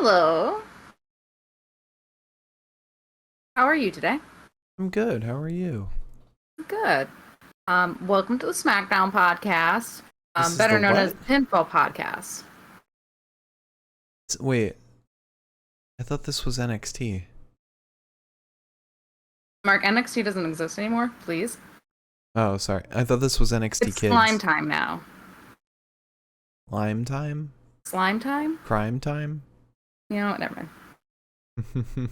Hello. How are you today? I'm good. How are you? Good. Welcome to the Smackdown podcast, This is the better known as what? the Pinfall Podcast. Wait, I thought this was NXT. Mark, NXT doesn't exist anymore, please. Oh, sorry. I thought this was NXT It's slime Kids. time now. Lime time? Slime time? Crime time? You know what? Never mind.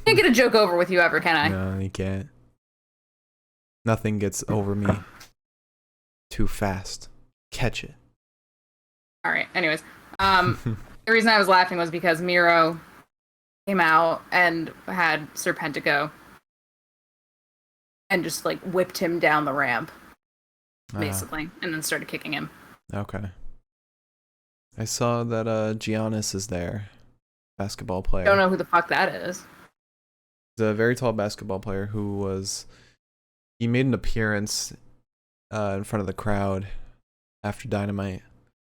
Can't get a joke over with you ever, can I? No, you can't. Nothing gets over me too fast. Catch it. All right. Anyways, the reason I was laughing was because Miro came out and had Serpentico and just like whipped him down the ramp, basically, and then started kicking him. Okay. I saw that Giannis is there. Basketball player. Don't know who the fuck that is. He's a very tall basketball player he made an appearance in front of the crowd after Dynamite.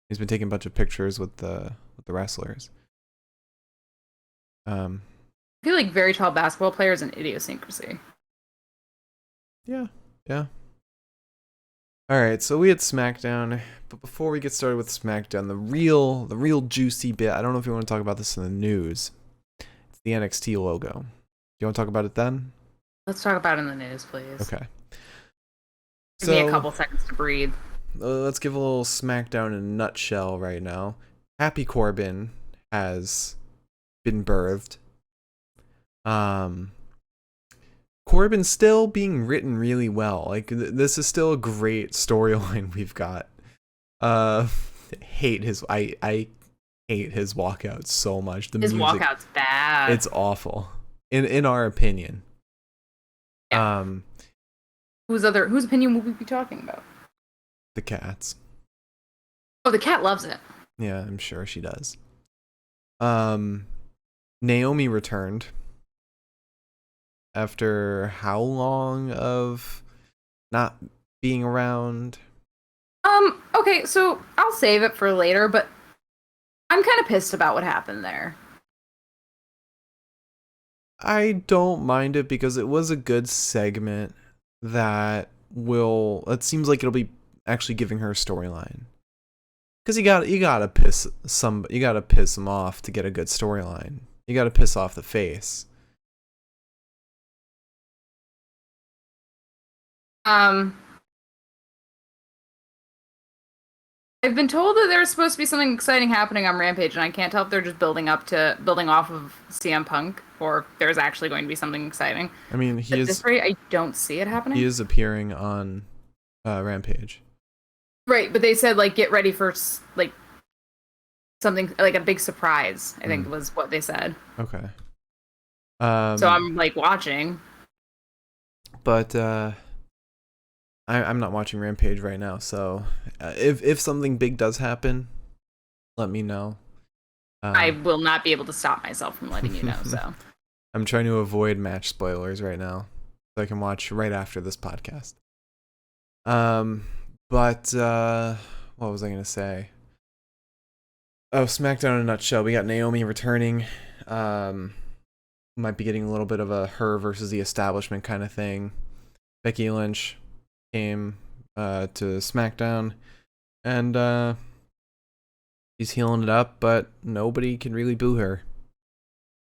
He's been taking a bunch of pictures with the wrestlers. I feel like very tall basketball players an idiosyncrasy. Yeah. All right, so we had SmackDown, but before we get started with SmackDown, the real juicy bit. I don't know if you want to talk about this in the news. It's the NXT logo. Do you want to talk about it then? Let's talk about it in the news, please. Okay. Give me a couple seconds to breathe. Let's give a little SmackDown in a nutshell right now. Happy Corbin has been birthed. Corbin's still being written really well. Like this is still a great storyline we've got. I hate his walkout so much. His walkout's bad. It's awful. In our opinion. Yeah. Whose opinion will we be talking about? The cat's. Oh, the cat loves it. Yeah, I'm sure she does. Naomi returned. After how long of not being around? Okay, so I'll save it for later, but I'm kind of pissed about what happened there. I don't mind it because it was a good segment it seems like it'll be actually giving her a storyline. Because you gotta piss them off to get a good storyline. You gotta piss off the face. I've been told that there's supposed to be something exciting happening on Rampage, and I can't tell if they're just building off of CM Punk, or if there's actually going to be something exciting. I mean, At this rate, I don't see it happening. He is appearing on Rampage. Right, but they said like get ready for like something like a big surprise. I think was what they said. Okay. So I'm like watching. But I'm not watching Rampage right now, so if something big does happen, let me know. I will not be able to stop myself from letting you know, so. I'm trying to avoid match spoilers right now, so I can watch right after this podcast. But what was I going to say? Oh, SmackDown in a nutshell. We got Naomi returning. Might be getting a little bit of a her versus the establishment kind of thing. Becky Lynch came to SmackDown, and she's healing it up, but nobody can really boo her.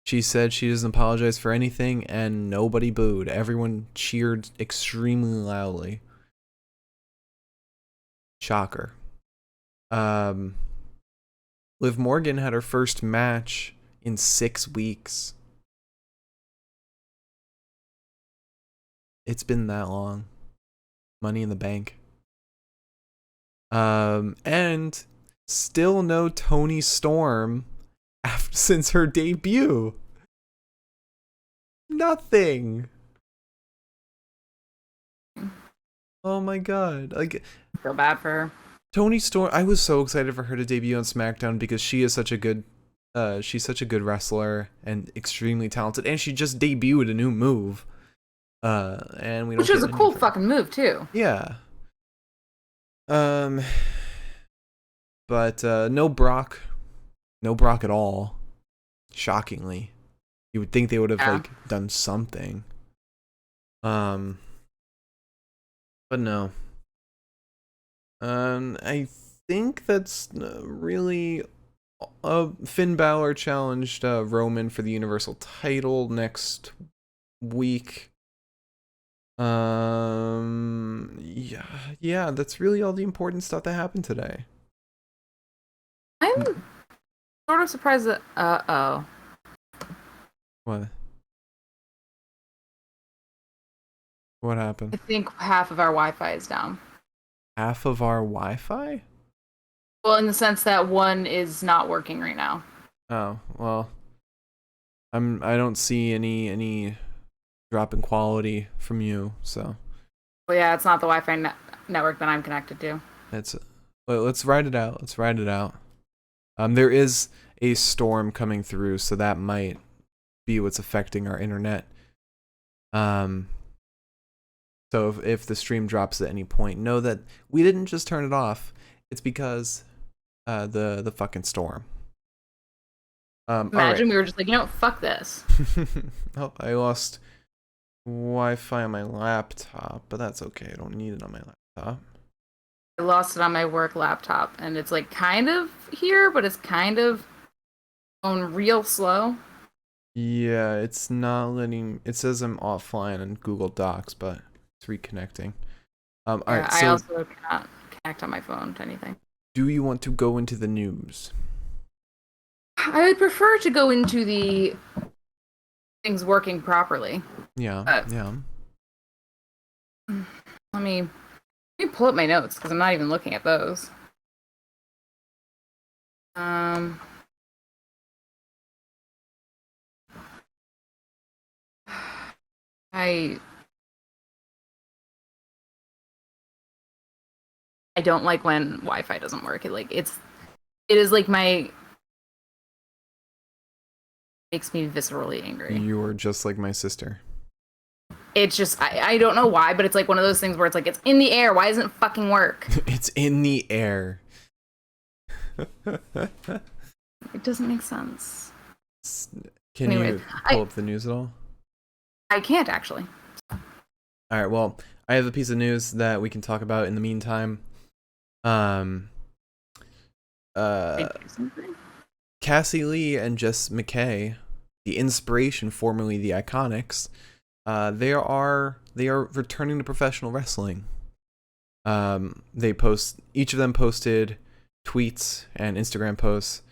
She said she doesn't apologize for anything, and nobody booed. Everyone cheered extremely loudly. Shocker. Liv Morgan had her first match in 6 weeks. It's been that long. Money in the Bank. And still no Toni Storm since her debut. Nothing. Oh my god. Like, I feel bad for her. Toni Storm, I was so excited for her to debut on SmackDown because she is such a good she's such a good wrestler and extremely talented, and she just debuted a new move. And we don't Which was a cool fucking move too. Yeah. But no Brock at all. shockingly. You would think they would have Yeah. like done something. But no. I think that's really Finn Balor challenged Roman for the Universal title next week. Yeah, that's really all the important stuff that happened today. I'm sort of surprised that. Oh. What? What happened? I think half of our Wi-Fi is down. Half of our Wi-Fi? Well, in the sense that one is not working right now. Oh, well. I don't see any drop in quality from you, so Well, yeah, it's not the Wi-Fi network that I'm connected to. let's ride it out. Let's ride it out. There is a storm coming through, so that might be what's affecting our internet. So if the stream drops at any point, know that we didn't just turn it off. It's because the fucking storm. Imagine we were just like, fuck this. Oh, I lost Wi-Fi on my laptop, but that's okay. I don't need it on my laptop. I lost it on my work laptop, and it's like kind of here, but it's kind of going real slow. Yeah, it's not letting. It says I'm offline on Google Docs, but it's reconnecting. All right. I So, also cannot connect on my phone to anything. do you want to go into the news? I would prefer to go into the things working properly. Yeah. Let me pull up my notes because I'm not even looking at those. I don't like when Wi-Fi doesn't work. It is like makes me viscerally angry. You are just like my sister. It's just I don't know why, but it's like one of those things where it's like it's in the air. Why doesn't it fucking work? It's in the air. It doesn't make sense. Can Anyways, you pull up the news at all? I can't actually. All right. Well, I have a piece of news that we can talk about in the meantime. Cassie Lee and Jess McKay, the Inspiration, formerly the Iconics, they are returning to professional wrestling. Each of them posted tweets and Instagram posts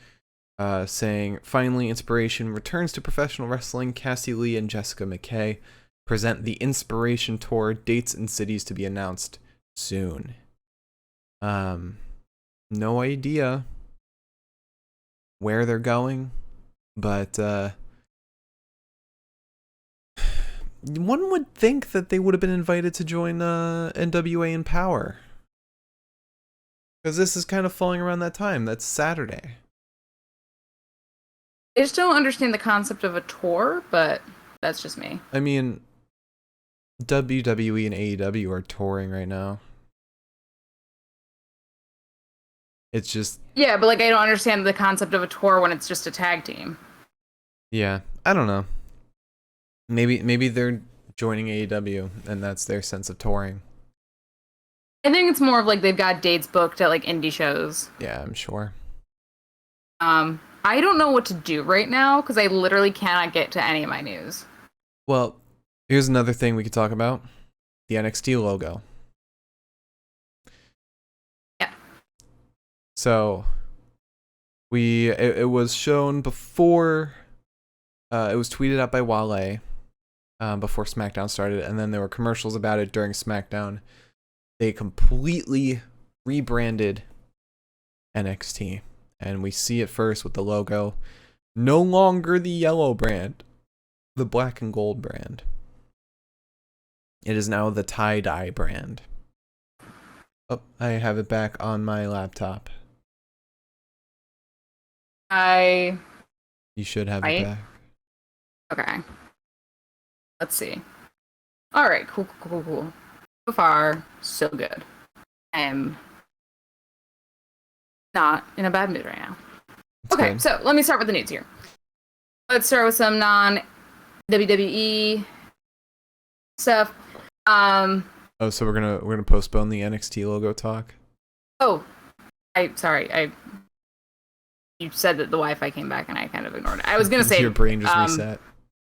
saying, "Finally, Inspiration returns to professional wrestling. Cassie Lee and Jessica McKay present the Inspiration Tour. Dates and cities to be announced soon." No idea where they're going, but one would think that they would have been invited to join NWA in Power, because this is kind of falling around that time. That's Saturday. I just don't understand the concept of a tour, but that's just me. I mean, WWE and AEW are touring right now. It's just... Yeah, but like I don't understand the concept of a tour when it's just a tag team. Yeah, I don't know. Maybe they're joining AEW and that's their sense of touring. I think it's more of like they've got dates booked at like indie shows. Yeah, I'm sure. I don't know what to do right now because I literally cannot get to any of my news. Well, here's another thing we could talk about. The NXT logo. Yeah. So, it was shown before, it was tweeted out by Wale before SmackDown started, and then there were commercials about it during SmackDown. They completely rebranded NXT, and we see it first with the logo. No longer the yellow brand, the black and gold brand. It is now the tie-dye brand. Oh, I have it back on my laptop. You should have it back. Okay. Let's see. All right, cool. So far, so good. I am not in a bad mood right now. That's Okay, good. so let me start with the news here. Let's start with some non-WWE stuff. Oh, so we're gonna postpone the NXT logo talk? Oh, sorry. You said that the Wi-Fi came back and I kind of ignored it. I was gonna say your brain just reset.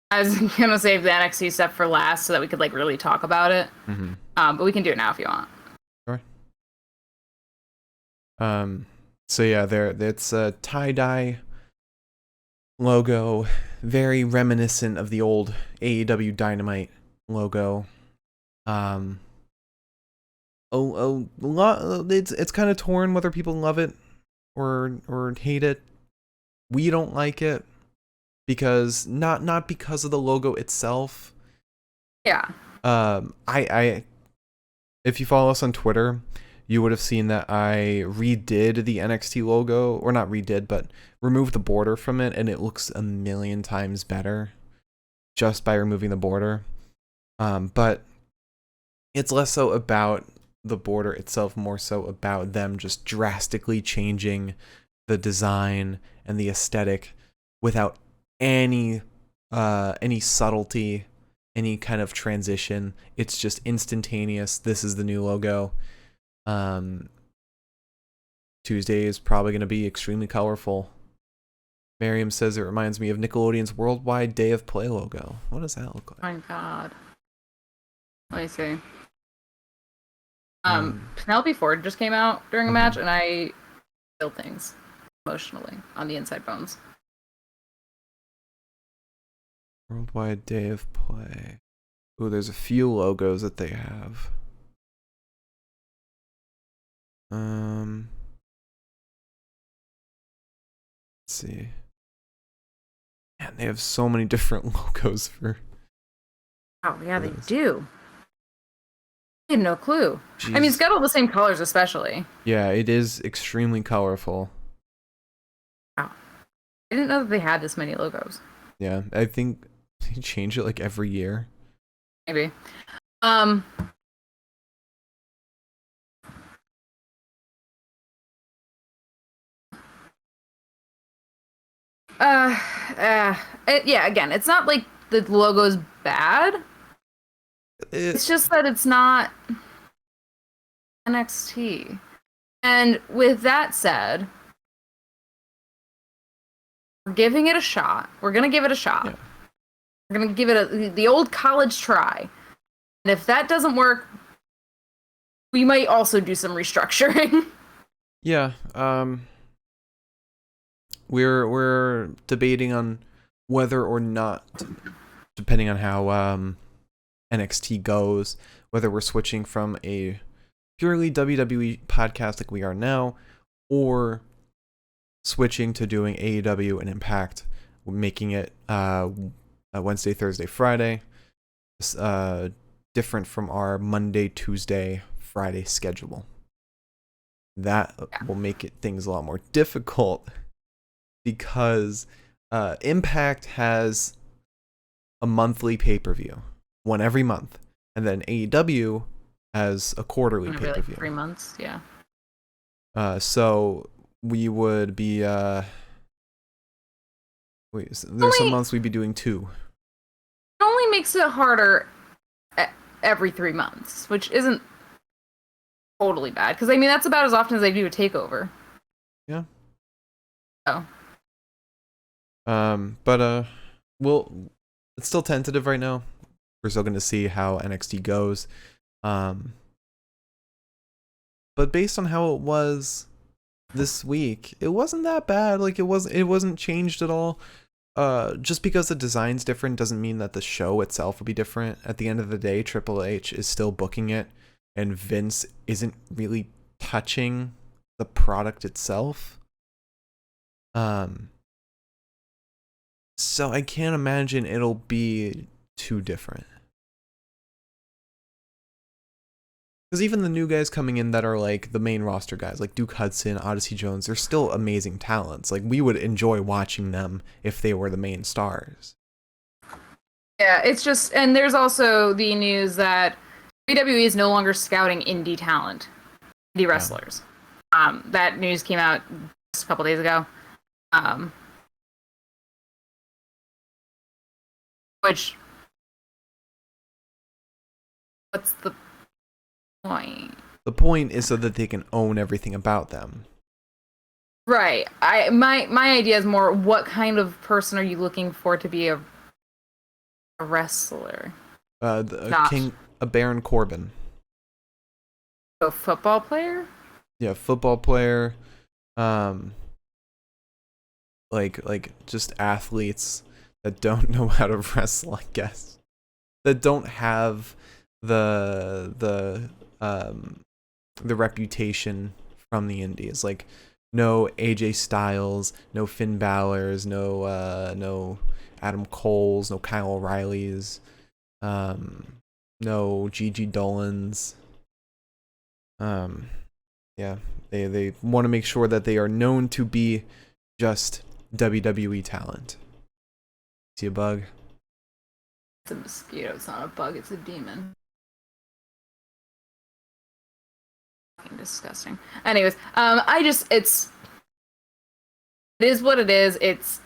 I was gonna save the NXT stuff for last so that we could like really talk about it. Mm-hmm. But we can do it now if you want. Sure. So yeah, it's a tie-dye logo, very reminiscent of the old AEW Dynamite logo. It's kind of torn whether people love it or hate it. We don't like it because not because of the logo itself. Yeah. I if you follow us on Twitter, you would have seen that I redid the NXT logo, or not redid, but removed the border from it, and it looks a million times better just by removing the border. But it's less so about the border itself, more so about them just drastically changing the design and the aesthetic without any subtlety, any kind of transition. It's just instantaneous. This is the new logo. Tuesday is probably going to be extremely colorful. Miriam says it reminds me of Nickelodeon's Worldwide Day of Play logo. What does that look like? Oh my god. Let me see. Penelope Ford just came out during a match, and I feel things emotionally on the inside bones. Worldwide Day of Play. Ooh, there's a few logos that they have. Let's see. Man, they have so many different logos for. Oh yeah, they do. I had no clue. Jeez. I mean, it's got all the same colors, especially. Yeah, it is extremely colorful. Wow. I didn't know that they had this many logos. Yeah, I think they change it like every year. Maybe. Yeah, again, it's not like the logo's bad. It's just that it's not NXT. And with that said, we're giving it a shot. We're going to give it a shot. Yeah. We're going to give it the old college try. And if that doesn't work, we might also do some restructuring. Yeah, we're debating on whether or not, depending on how NXT goes, whether we're switching from a purely WWE podcast like we are now, or switching to doing AEW and Impact, making it Wednesday, Thursday, Friday, different from our Monday, Tuesday, Friday schedule. That will make things a lot more difficult because Impact has a monthly pay-per-view, one every month, and then AEW has a quarterly pay-per-view. Like 3 months, yeah. So we would be there's some months we'd be doing 2. It only makes it harder every 3 months, which isn't totally bad, because I mean that's about as often as I do a takeover. Yeah. Oh. But it's still tentative right now. We're still going to see how NXT goes. But based on how it was this week, it wasn't that bad. Like it wasn't changed at all. Just because the design's different doesn't mean that the show itself will be different. At the end of the day, Triple H is still booking it, and Vince isn't really touching the product itself. So I can't imagine it'll be too different. Because even the new guys coming in that are like the main roster guys, like Duke Hudson, Odyssey Jones, they're still amazing talents. Like we would enjoy watching them if they were the main stars. Yeah, it's just, and there's also the news that WWE is no longer scouting indie talent, indie wrestlers. Yeah. That news came out just a couple days ago. Which, what's the point? The point is so that they can own everything about them. Right. My idea is more, what kind of person are you looking for to be a wrestler? A Baron Corbin. A football player? Yeah, football player. Like just athletes that don't know how to wrestle, I guess. That don't have the reputation from the indies. Like no AJ Styles, no Finn Balor's, no Adam Cole's, no Kyle O'Reilly's, no Gigi Dolan's. Yeah, they want to make sure that they are known to be just WWE talent. See a bug? It's a mosquito. It's not a bug. It's a demon. Fucking disgusting. Anyways, it is what it is. It's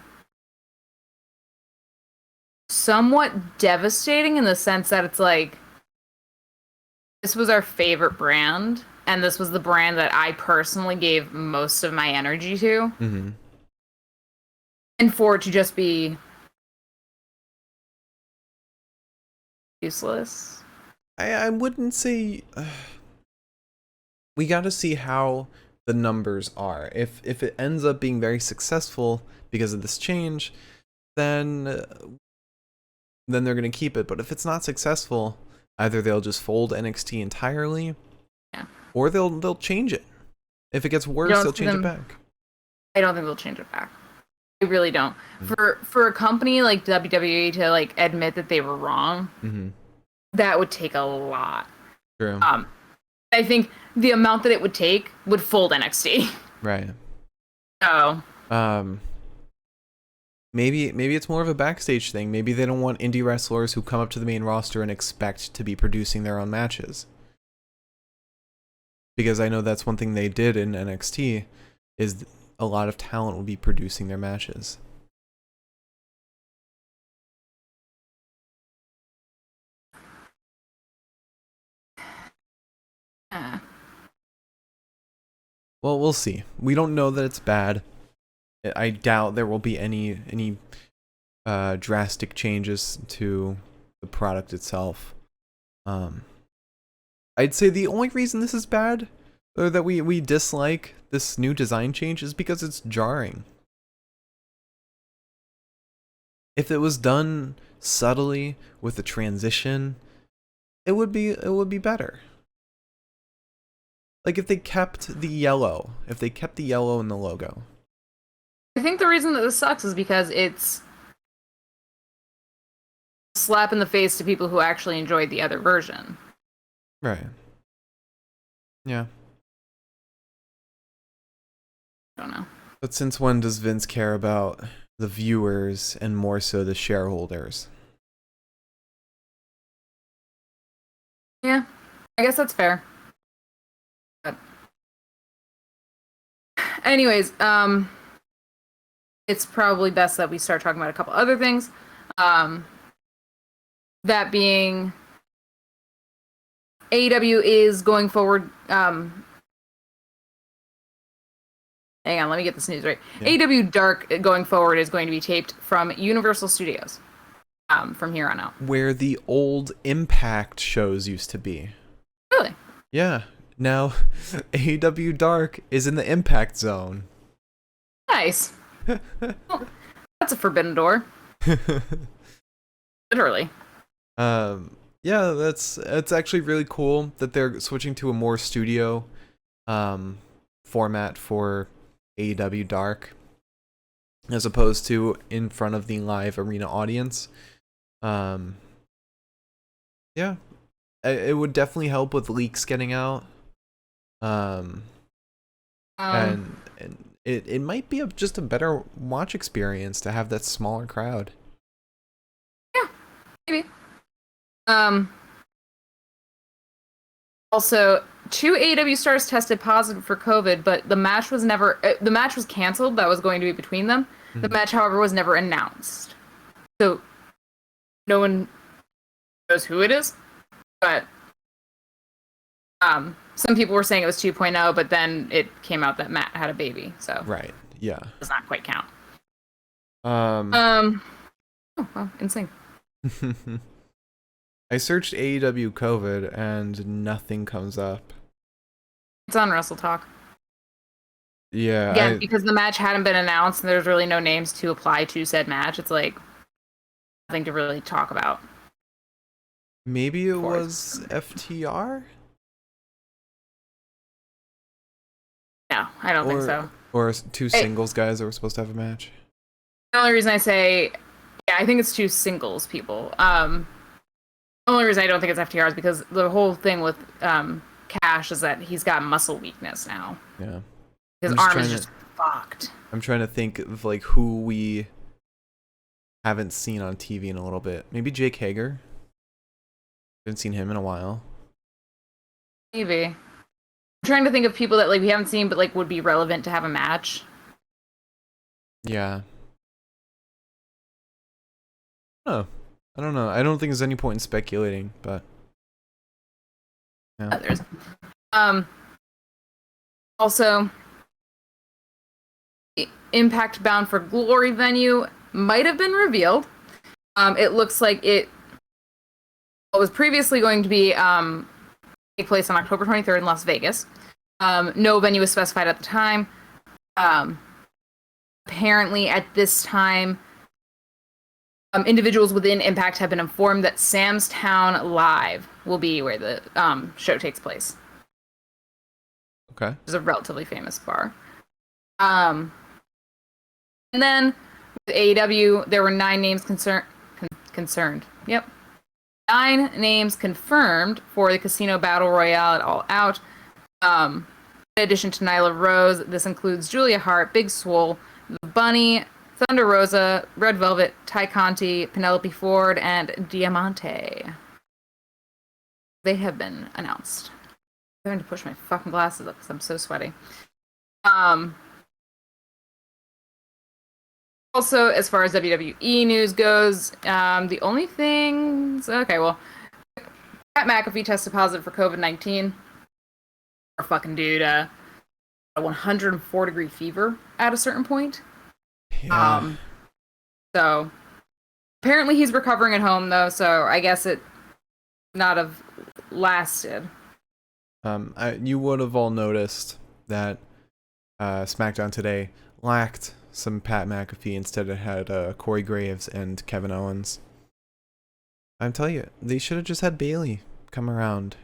somewhat devastating in the sense that it's like, this was our favorite brand, and this was the brand that I personally gave most of my energy to. Mm-hmm. And for it to just be useless. I wouldn't say... we gotta see how the numbers are. If it ends up being very successful because of this change, then they're gonna keep it. But if it's not successful, either they'll just fold NXT entirely, or they'll change it. If it gets worse, they'll change it back. I don't think they'll change it back. I really don't. Mm-hmm. For a company like WWE to like admit that they were wrong, mm-hmm. that would take a lot. True. I think the amount that it would take would fold NXT. Right. Oh. Maybe it's more of a backstage thing. Maybe they don't want indie wrestlers who come up to the main roster and expect to be producing their own matches. Because I know that's one thing they did in NXT, is a lot of talent will be producing their matches. Well, we'll see. We don't know that it's bad. I doubt there will be any drastic changes to the product itself. I'd say the only reason this is bad, or that we dislike this new design change, is because it's jarring. If it was done subtly with a transition, it would be better. Like if they kept the yellow in the logo. I think the reason that this sucks is because it's a slap in the face to people who actually enjoyed the other version. Right. Yeah. I don't know. But since when does Vince care about the viewers and more so the shareholders? Yeah, I guess that's fair. But anyways, it's probably best that we start talking about a couple other things. That being, AEW is going forward. Hang on, let me get this news right. Yeah. AEW Dark going forward is going to be taped from Universal Studios from here on out. Where the old Impact shows used to be. Really? Yeah. Now, AEW Dark is in the Impact Zone. Nice. Well, that's a forbidden door. Literally. Yeah, it's actually really cool that they're switching to a more studio format for AEW Dark, as opposed to in front of the live arena audience. Yeah, it would definitely help with leaks getting out. And it might be just a better watch experience to have that smaller crowd. Yeah, maybe. Also, 2 AEW stars tested positive for COVID, but the match was canceled. That was going to be between them. Mm-hmm. The match, however, was never announced. So no one knows who it is, but some people were saying it was 2.0, but then it came out that Matt had a baby, so Right. Yeah. does not quite count. Um. Oh, well, insane. I searched AEW COVID and nothing comes up. It's on Wrestle Talk. Yeah. Again, because the match hadn't been announced and there's really no names to apply to said match, it's like nothing to really talk about. Maybe it was FTR? No, I don't think so. Or two singles guys that were supposed to have a match. The only reason I say, yeah, I think it's two singles people. The only reason I don't think it's FTR is because the whole thing with Cash is that he's got muscle weakness now. Yeah. His arm is just fucked. I'm trying to think of like who we haven't seen on TV in a little bit. Maybe Jake Hager. Haven't seen him in a while. Maybe. I'm trying to think of people that like we haven't seen but like would be relevant to have a match. Yeah. Oh, I don't know. I don't think there's any point in speculating, but yeah. There's also the Impact Bound for Glory venue might have been revealed. It looks like it was previously going to be take place on October 23rd in Las Vegas. No venue was specified at the time. Apparently at this time individuals within Impact have been informed that Sam's Town Live will be where the show takes place. Okay. Which is a relatively famous bar. And then with AEW, there were 9 names concerned. Yep. 9 names confirmed for the Casino Battle Royale at All Out. In addition to Nyla Rose, this includes Julia Hart, Big Swole, The Bunny, Thunder Rosa, Red Velvet, Ty Conti, Penelope Ford, and Diamante. They have been announced. I'm going to push my fucking glasses up because I'm so sweaty. Also, as far as WWE news goes, the only things... Okay, well, Pat McAfee tested positive for COVID-19. Our fucking dude, a 104-degree fever at a certain point. Yeah. So apparently he's recovering at home though, so I guess it not have lasted. You would have all noticed that SmackDown today lacked some Pat McAfee. Instead it had Corey Graves and Kevin Owens. I'm telling you, they should have just had Bayley come around.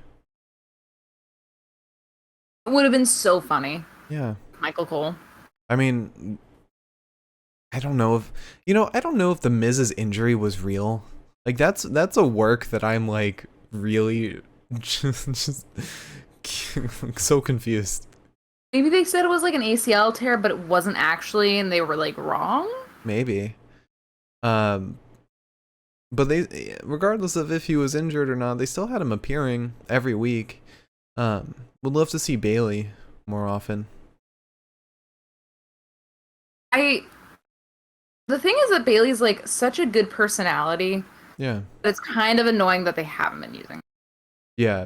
It would have been so funny. Yeah. Michael Cole. I mean, I don't know if the Miz's injury was real. Like that's a work that I'm like really just so confused. Maybe they said it was like an ACL tear, but it wasn't actually, and they were like wrong. Maybe. But they, regardless of if he was injured or not, they still had him appearing every week. Would love to see Bayley more often. The thing is that Bayley's like such a good personality. Yeah. It's kind of annoying that they haven't been using. Yeah,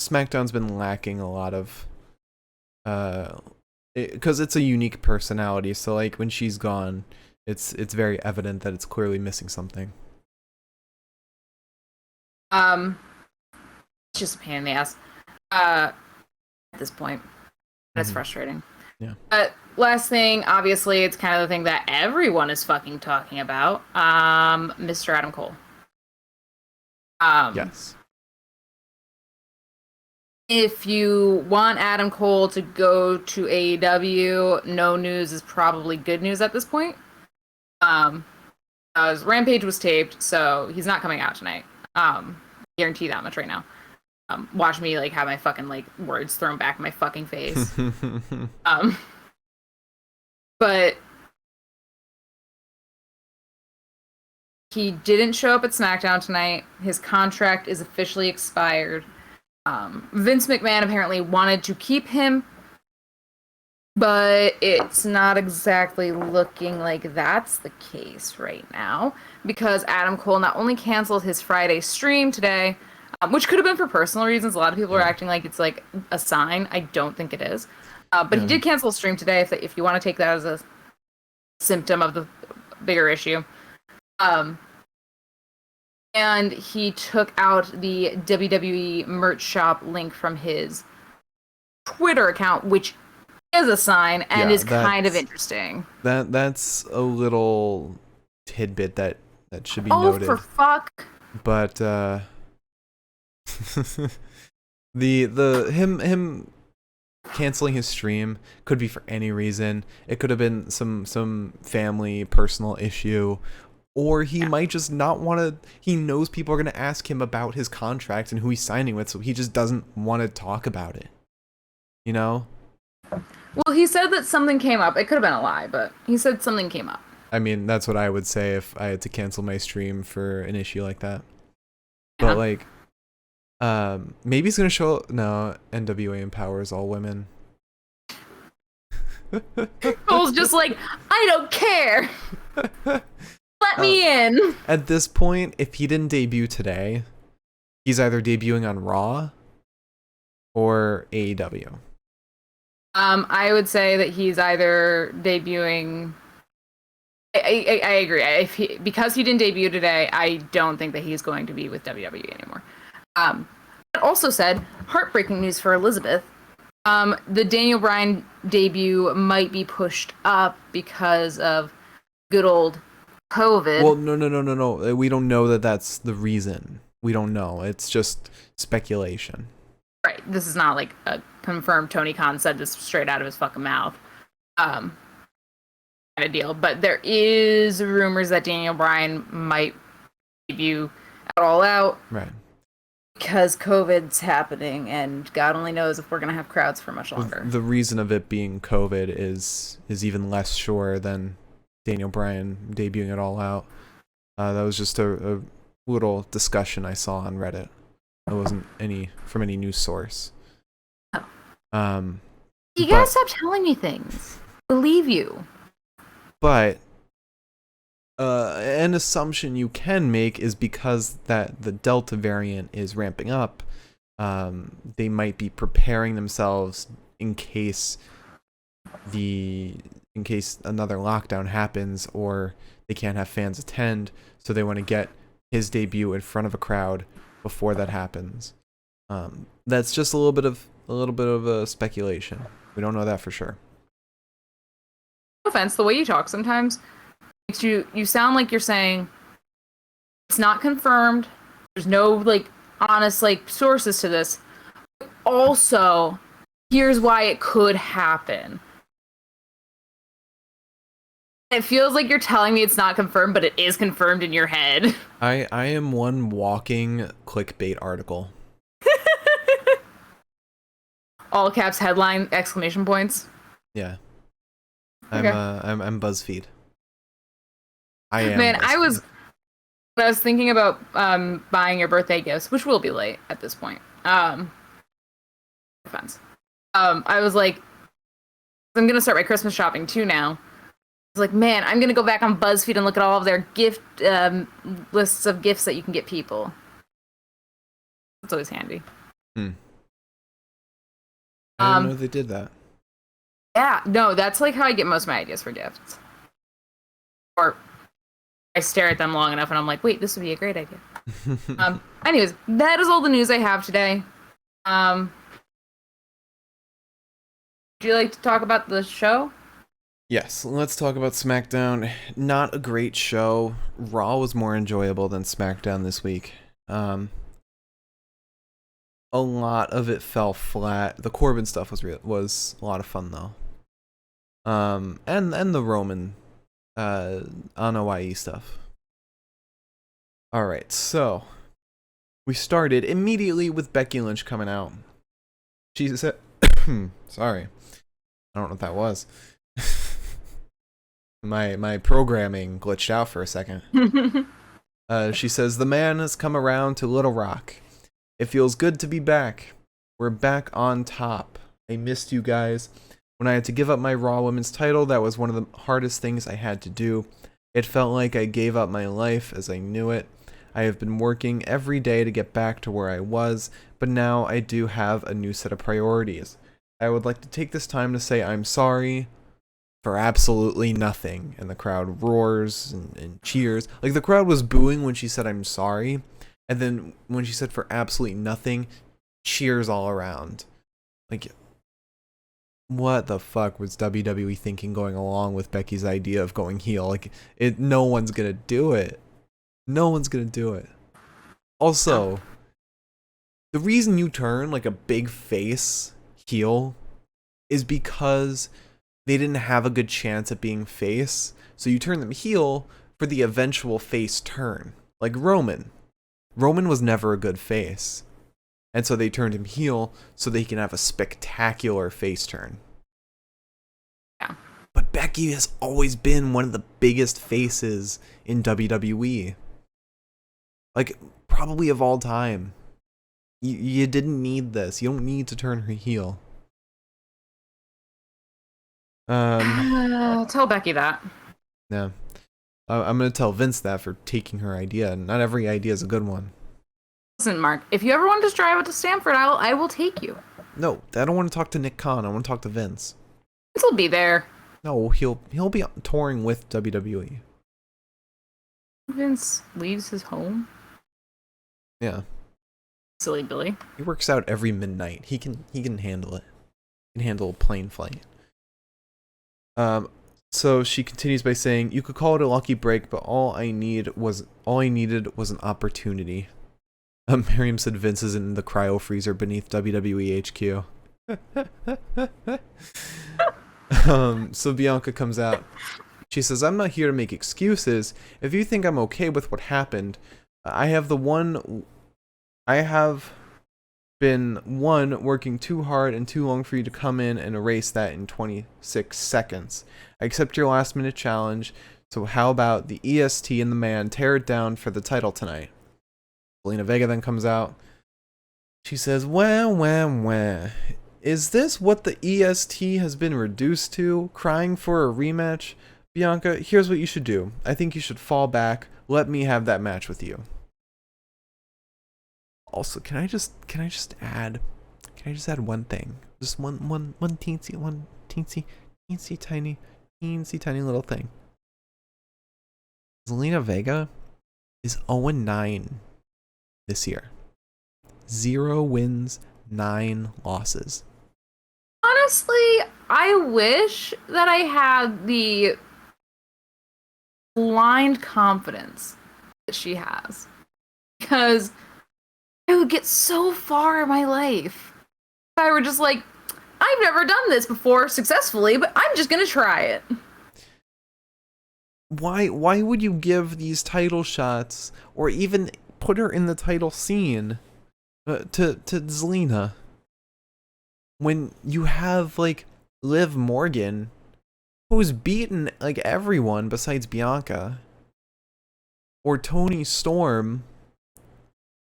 SmackDown's been lacking a lot of because it's a unique personality, so like when she's gone, it's very evident that it's clearly missing something. It's just a pain in the ass. At this point. That's frustrating. Yeah. Last thing, obviously, it's kind of the thing that everyone is fucking talking about. Mr. Adam Cole. Yes. If you want Adam Cole to go to AEW, no news is probably good news at this point. Rampage was taped, so he's not coming out tonight. Guarantee that much right now. Watch me like have my fucking like words thrown back in my fucking face. But he didn't show up at SmackDown tonight. His contract is officially expired. Vince McMahon apparently wanted to keep him But it's not exactly looking like that's the case right now because Adam Cole not only canceled his Friday stream today, which could have been for personal reasons. A lot of people are Yeah. acting like it's like a sign. I don't think it is. But he Yeah. did cancel his stream today if you want to take that as a symptom of the bigger issue. And he took out the WWE merch shop link from his Twitter account, which is a sign and is kind of interesting. That's a little tidbit that should be noted. noted. Oh, for fuck. But the him canceling his stream could be for any reason. It could have been some family personal issue, or he might just not want to. He knows people are going to ask him about his contract and who he's signing with, so he just doesn't want to talk about it. You know? Well, he said that something came up. It could have been a lie, but he said something came up. I mean, that's what I would say if I had to cancel my stream for an issue like that. But like, maybe he's gonna show. No, NWA empowers all women. Cole's just like, I don't care. Let me in. At this point, if he didn't debut today, he's either debuting on Raw or AEW. I would say that he's either debuting. I agree. Because he didn't debut today, I don't think that he's going to be with WWE anymore. It also said heartbreaking news for Elizabeth. The Daniel Bryan debut might be pushed up because of good old COVID. Well, no. We don't know that that's the reason. We don't know. It's just speculation. Right. This is not like a confirmed Tony Khan said this straight out of his fucking mouth. Kind of deal. But there is rumors that Daniel Bryan might debut at All Out. Right. Because COVID's happening, and God only knows if we're going to have crowds for much longer. The reason of it being COVID is even less sure than Daniel Bryan debuting it All Out. That was just a little discussion I saw on Reddit. It wasn't from any news source. Oh. You gotta stop telling me things. Believe you. But an assumption you can make is because that the Delta variant is ramping up, they might be preparing themselves in case another lockdown happens or they can't have fans attend, so they want to get his debut in front of a crowd before that happens. That's just a little bit of a speculation. We don't know that for sure. No offense, the way you talk sometimes makes you sound like you're saying it's not confirmed. There's no like honest like sources to this. Also, here's why it could happen. It feels like you're telling me it's not confirmed, but it is confirmed in your head. I am one walking clickbait article. All caps headline exclamation points. Yeah. Okay. I'm BuzzFeed. I am. Man, BuzzFeed. I was thinking about buying your birthday gifts, which will be late at this point. Offense. I was like, I'm gonna start my Christmas shopping too now. I was like, man, I'm gonna go back on BuzzFeed and look at all of their gift lists of gifts that you can get people. It's always handy. I didn't know they did that. Yeah, no, that's like how I get most of my ideas for gifts. Or I stare at them long enough and I'm like, wait, this would be a great idea. Anyways, that is all the news I have today. Would you like to talk about the show? Yes, let's talk about SmackDown. Not a great show. Raw was more enjoyable than SmackDown this week. A lot of it fell flat. The Corbin stuff was a lot of fun though. And the Roman Anoa'i stuff. All right, so we started immediately with Becky Lynch coming out. She said, "Sorry, I don't know what that was." My programming glitched out for a second. She says, "The man has come around to Little Rock. It feels good to be back. We're back on top. I missed you guys. When I had to give up my Raw Women's title, that was one of the hardest things I had to do. It felt like I gave up my life as I knew it. I have been working every day to get back to where I was, but now I do have a new set of priorities. I would like to take this time to say I'm sorry for absolutely nothing. And the crowd roars and cheers. Like, the crowd was booing when she said I'm sorry, and then when she said for absolutely nothing, cheers all around. Like, what the fuck was WWE thinking going along with Becky's idea of going heel? Like, no one's gonna do it. No one's gonna do it. Also, the reason you turn like a big face heel is because they didn't have a good chance at being face. So you turn them heel for the eventual face turn. Like Roman. Roman was never a good face. And so they turned him heel so they can have a spectacular face turn. Yeah. But Becky has always been one of the biggest faces in WWE. Like, probably of all time. You didn't need this. You don't need to turn her heel. Tell Becky that. Yeah. I'm going to tell Vince that for taking her idea. Not every idea is a good one. Listen, Mark, if you ever want to just drive it to Stamford, I will take you. No, I don't want to talk to Nick Khan. I want to talk to Vince. Vince will be there. No, he'll be touring with WWE. Vince leaves his home. Yeah. Silly Billy. He works out every midnight. He can handle it. He can handle a plane flight. So she continues by saying, "You could call it a lucky break, but all I needed was an opportunity." Miriam said Vince is in the cryo freezer beneath WWE HQ. So Bianca comes out. She says, "I'm not here to make excuses. If you think I'm okay with what happened, I have been working too hard and too long for you to come in and erase that in 26 seconds. I accept your last minute challenge, so how about the EST and the man tear it down for the title tonight?" Zelina Vega then comes out. She says, wah. Is this what the EST has been reduced to? Crying for a rematch? Bianca, here's what you should do. I think you should fall back. Let me have that match with you. Also, can I just add one thing? Just one teensy tiny little thing. Zelina Vega is 0-9 this year. 0 wins, 9 losses. Honestly, I wish that I had the blind confidence that she has. Because I would get so far in my life if I were just like, I've never done this before successfully, but I'm just gonna try it. Why would you give these title shots or even put her in the title scene to Zelina when you have like Liv Morgan, who's beaten like everyone besides Bianca, or Toni Storm,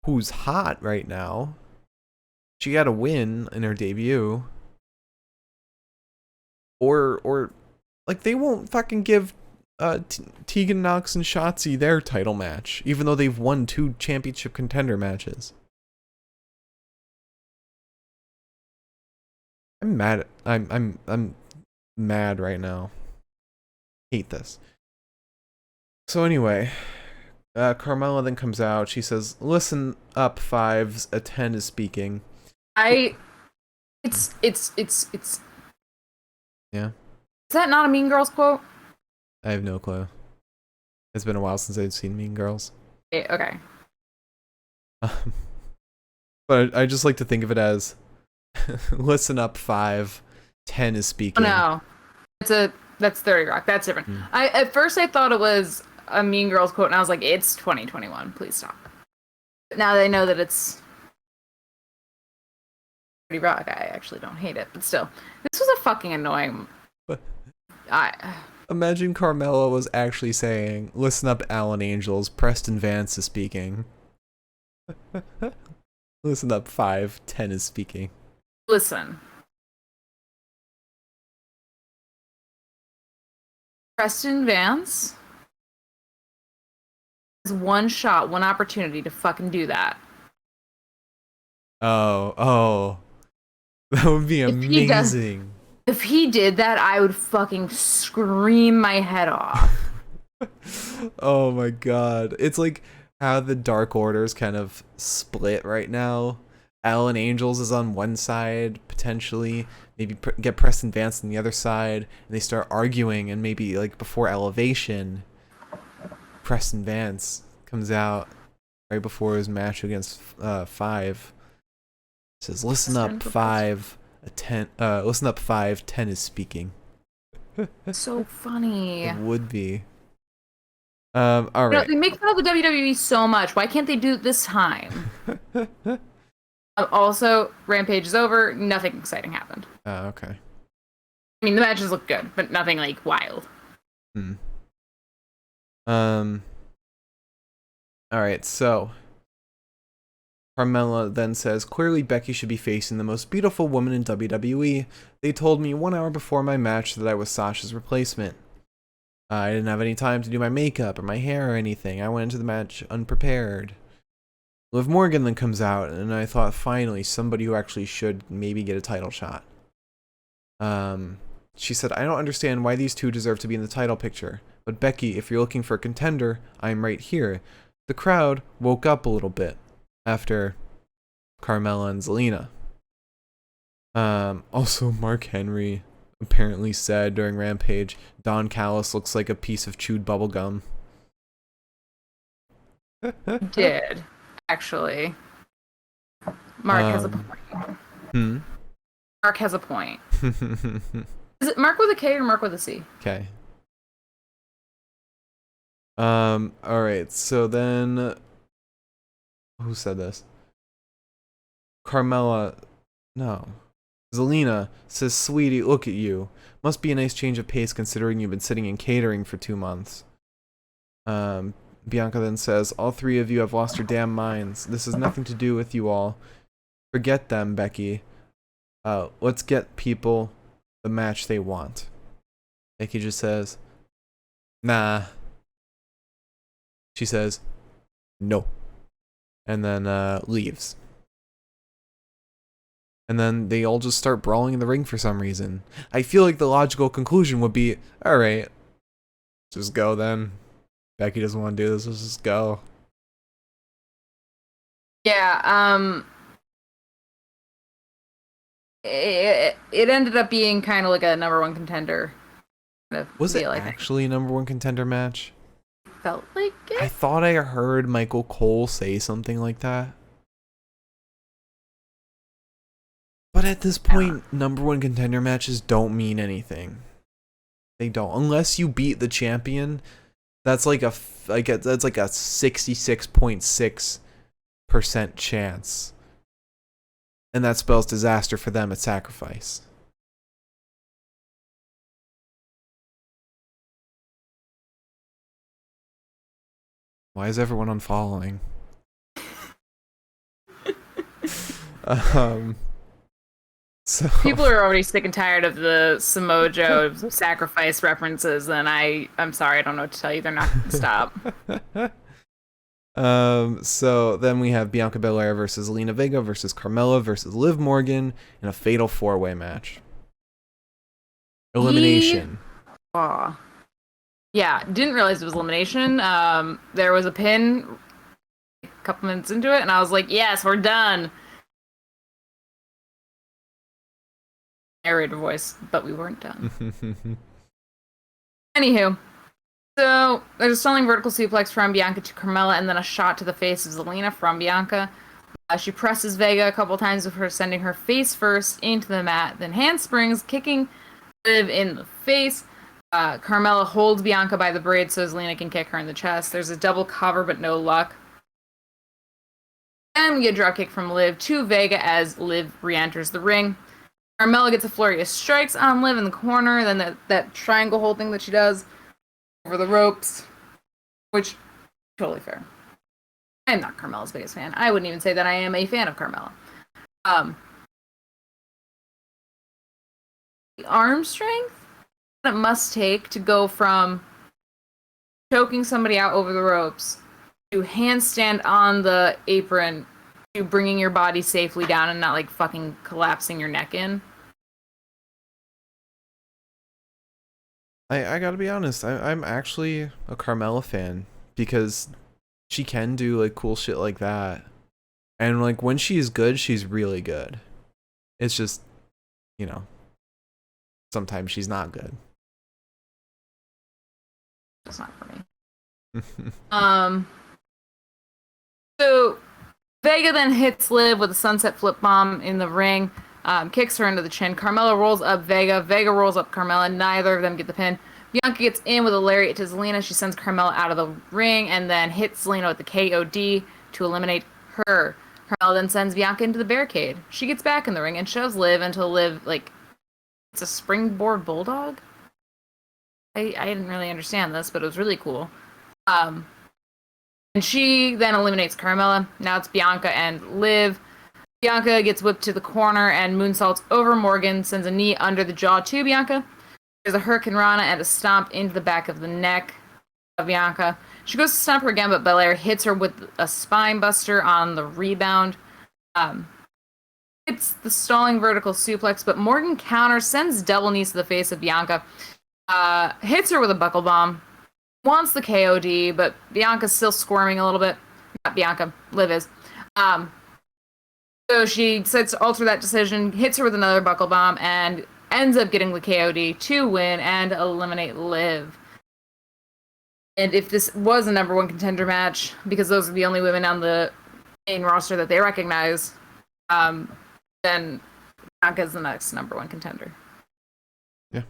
who's hot right now? She got a win in her debut. Or like, they won't fucking give Tegan Nox and Shotzi their title match, even though they've won 2 championship contender matches. I'm mad. I'm mad right now. Hate this. So anyway, Carmella then comes out. She says, "Listen up, fives. A 10 is speaking." It's Yeah. Is that not a Mean Girls quote? I have no clue. It's been a while since I've seen Mean Girls. Okay. But I just like to think of it as, "Listen up, 5. 10 is speaking." Oh, no. That's 30 Rock. That's different. At first I thought it was a Mean Girls quote, and I was like, it's 2021. Please stop. But now that I know that it's 30 Rock, I actually don't hate it. But still, this was a fucking annoying. Imagine Carmella was actually saying, "Listen up, Alan Angels. Preston Vance is speaking." Listen up, 5. 10 is speaking. Listen. Preston Vance has one shot, one opportunity to fucking do that. Oh, that would be amazing. If he did that, I would fucking scream my head off. Oh my god. It's like how the Dark Order's kind of split right now. Alan Angels is on one side, potentially. Maybe get Preston Vance on the other side, and they start arguing, and maybe like before Elevation, Preston Vance comes out right before his match against Five. Says, "Listen up, Five. Listen up, 5. 10 is speaking." So funny. It would be. All right. They make fun of the WWE so much. Why can't they do it this time? Also, Rampage is over. Nothing exciting happened. Oh, okay. I mean, the matches look good, but nothing like wild. All right, so Carmella then says, "Clearly Becky should be facing the most beautiful woman in WWE. They told me 1 hour before my match that I was Sasha's replacement. I didn't have any time to do my makeup or my hair or anything. I went into the match unprepared." Liv Morgan then comes out, and I thought, finally, somebody who actually should maybe get a title shot. She said, "I don't understand why these two deserve to be in the title picture. But Becky, if you're looking for a contender, I'm right here." The crowd woke up a little bit after Carmella and Zelina. Also, Mark Henry apparently said during Rampage, Don Callis looks like a piece of chewed bubblegum. Did, actually. Mark has a point. Mark has a point. Is it Mark with a K or Mark with a C? Okay. Alright, so then who said this? Carmella, no. Zelina says, "Sweetie, look at you. Must be a nice change of pace considering you've been sitting in catering for 2 months." Bianca then says, "All 3 of you have lost your damn minds. This has nothing to do with you all. Forget them, Becky. Let's get people the match they want." Becky just says, "Nah." She says, "No." And then leaves. And then they all just start brawling in the ring for some reason. I feel like the logical conclusion would be, alright, just go then. Becky doesn't want to do this, let's just go. Yeah, it ended up being kind of like a number 1 contender. Was it actually a number 1 contender match? Felt like it. I thought I heard Michael Cole say something like that. But at this point, number 1 contender matches don't mean anything. They don't, unless you beat the champion. That's like a 66.6% chance, and that spells disaster for them at Sacrifice. Why is everyone unfollowing? So people are already sick and tired of the Samoa Joe Sacrifice references, and I'm sorry, I don't know what to tell you. They're not going to stop. So then we have Bianca Belair versus Zelina Vega versus Carmella versus Liv Morgan in a fatal 4-way match. Elimination. Yeah, didn't realize it was elimination. There was a pin a couple minutes into it, and I was like, yes, we're done. Narrator voice, but we weren't done. Anywho, so there's a stunning vertical suplex from Bianca to Carmella, and then a shot to the face of Zelina from Bianca. She presses Vega a couple times before sending her face first into the mat, then handsprings, kicking Liv in the face. Carmella holds Bianca by the braid so Zelina can kick her in the chest. There's a double cover, but no luck. And we get a drop kick from Liv to Vega as Liv re-enters the ring. Carmella gets a flurry of strikes on Liv in the corner, then that triangle hold thing that she does over the ropes, which, totally fair. I am not Carmella's biggest fan. I wouldn't even say that I am a fan of Carmella. The arm strength it must take to go from choking somebody out over the ropes to handstand on the apron to bringing your body safely down and not like fucking collapsing your neck in. I gotta be honest, I'm actually a Carmella fan because she can do like cool shit like that. And like when she's good, she's really good. It's just, you know, sometimes she's not good. That's not for me. So Vega then hits Liv with a sunset flip bomb in the ring, kicks her into the chin. Carmella rolls up Vega. Vega rolls up Carmella. Neither of them get the pin. Bianca gets in with a lariat to Zelina. She sends Carmella out of the ring and then hits Zelina with the KOD to eliminate her. Carmella then sends Bianca into the barricade. She gets back in the ring and shoves Liv until Liv, like, it's a springboard bulldog? I didn't really understand this, but it was really cool. And she then eliminates Carmella. Now it's Bianca and Liv. Bianca gets whipped to the corner and moonsaults over Morgan, sends a knee under the jaw to Bianca. There's a Hurricane Rana and a stomp into the back of the neck of Bianca. She goes to stomp her again, but Belair hits her with a spine buster on the rebound. It's the stalling vertical suplex, but Morgan counters, sends double knees to the face of Bianca, hits her with a buckle bomb, wants the KOD, but Bianca's still squirming a little bit. Not Bianca, Liv is. So she decides to alter that decision, hits her with another buckle bomb, and ends up getting the KOD to win and eliminate Liv. And if this was a number one contender match, because those are the only women on the main roster that they recognize, then Bianca's the next number one contender. Yeah.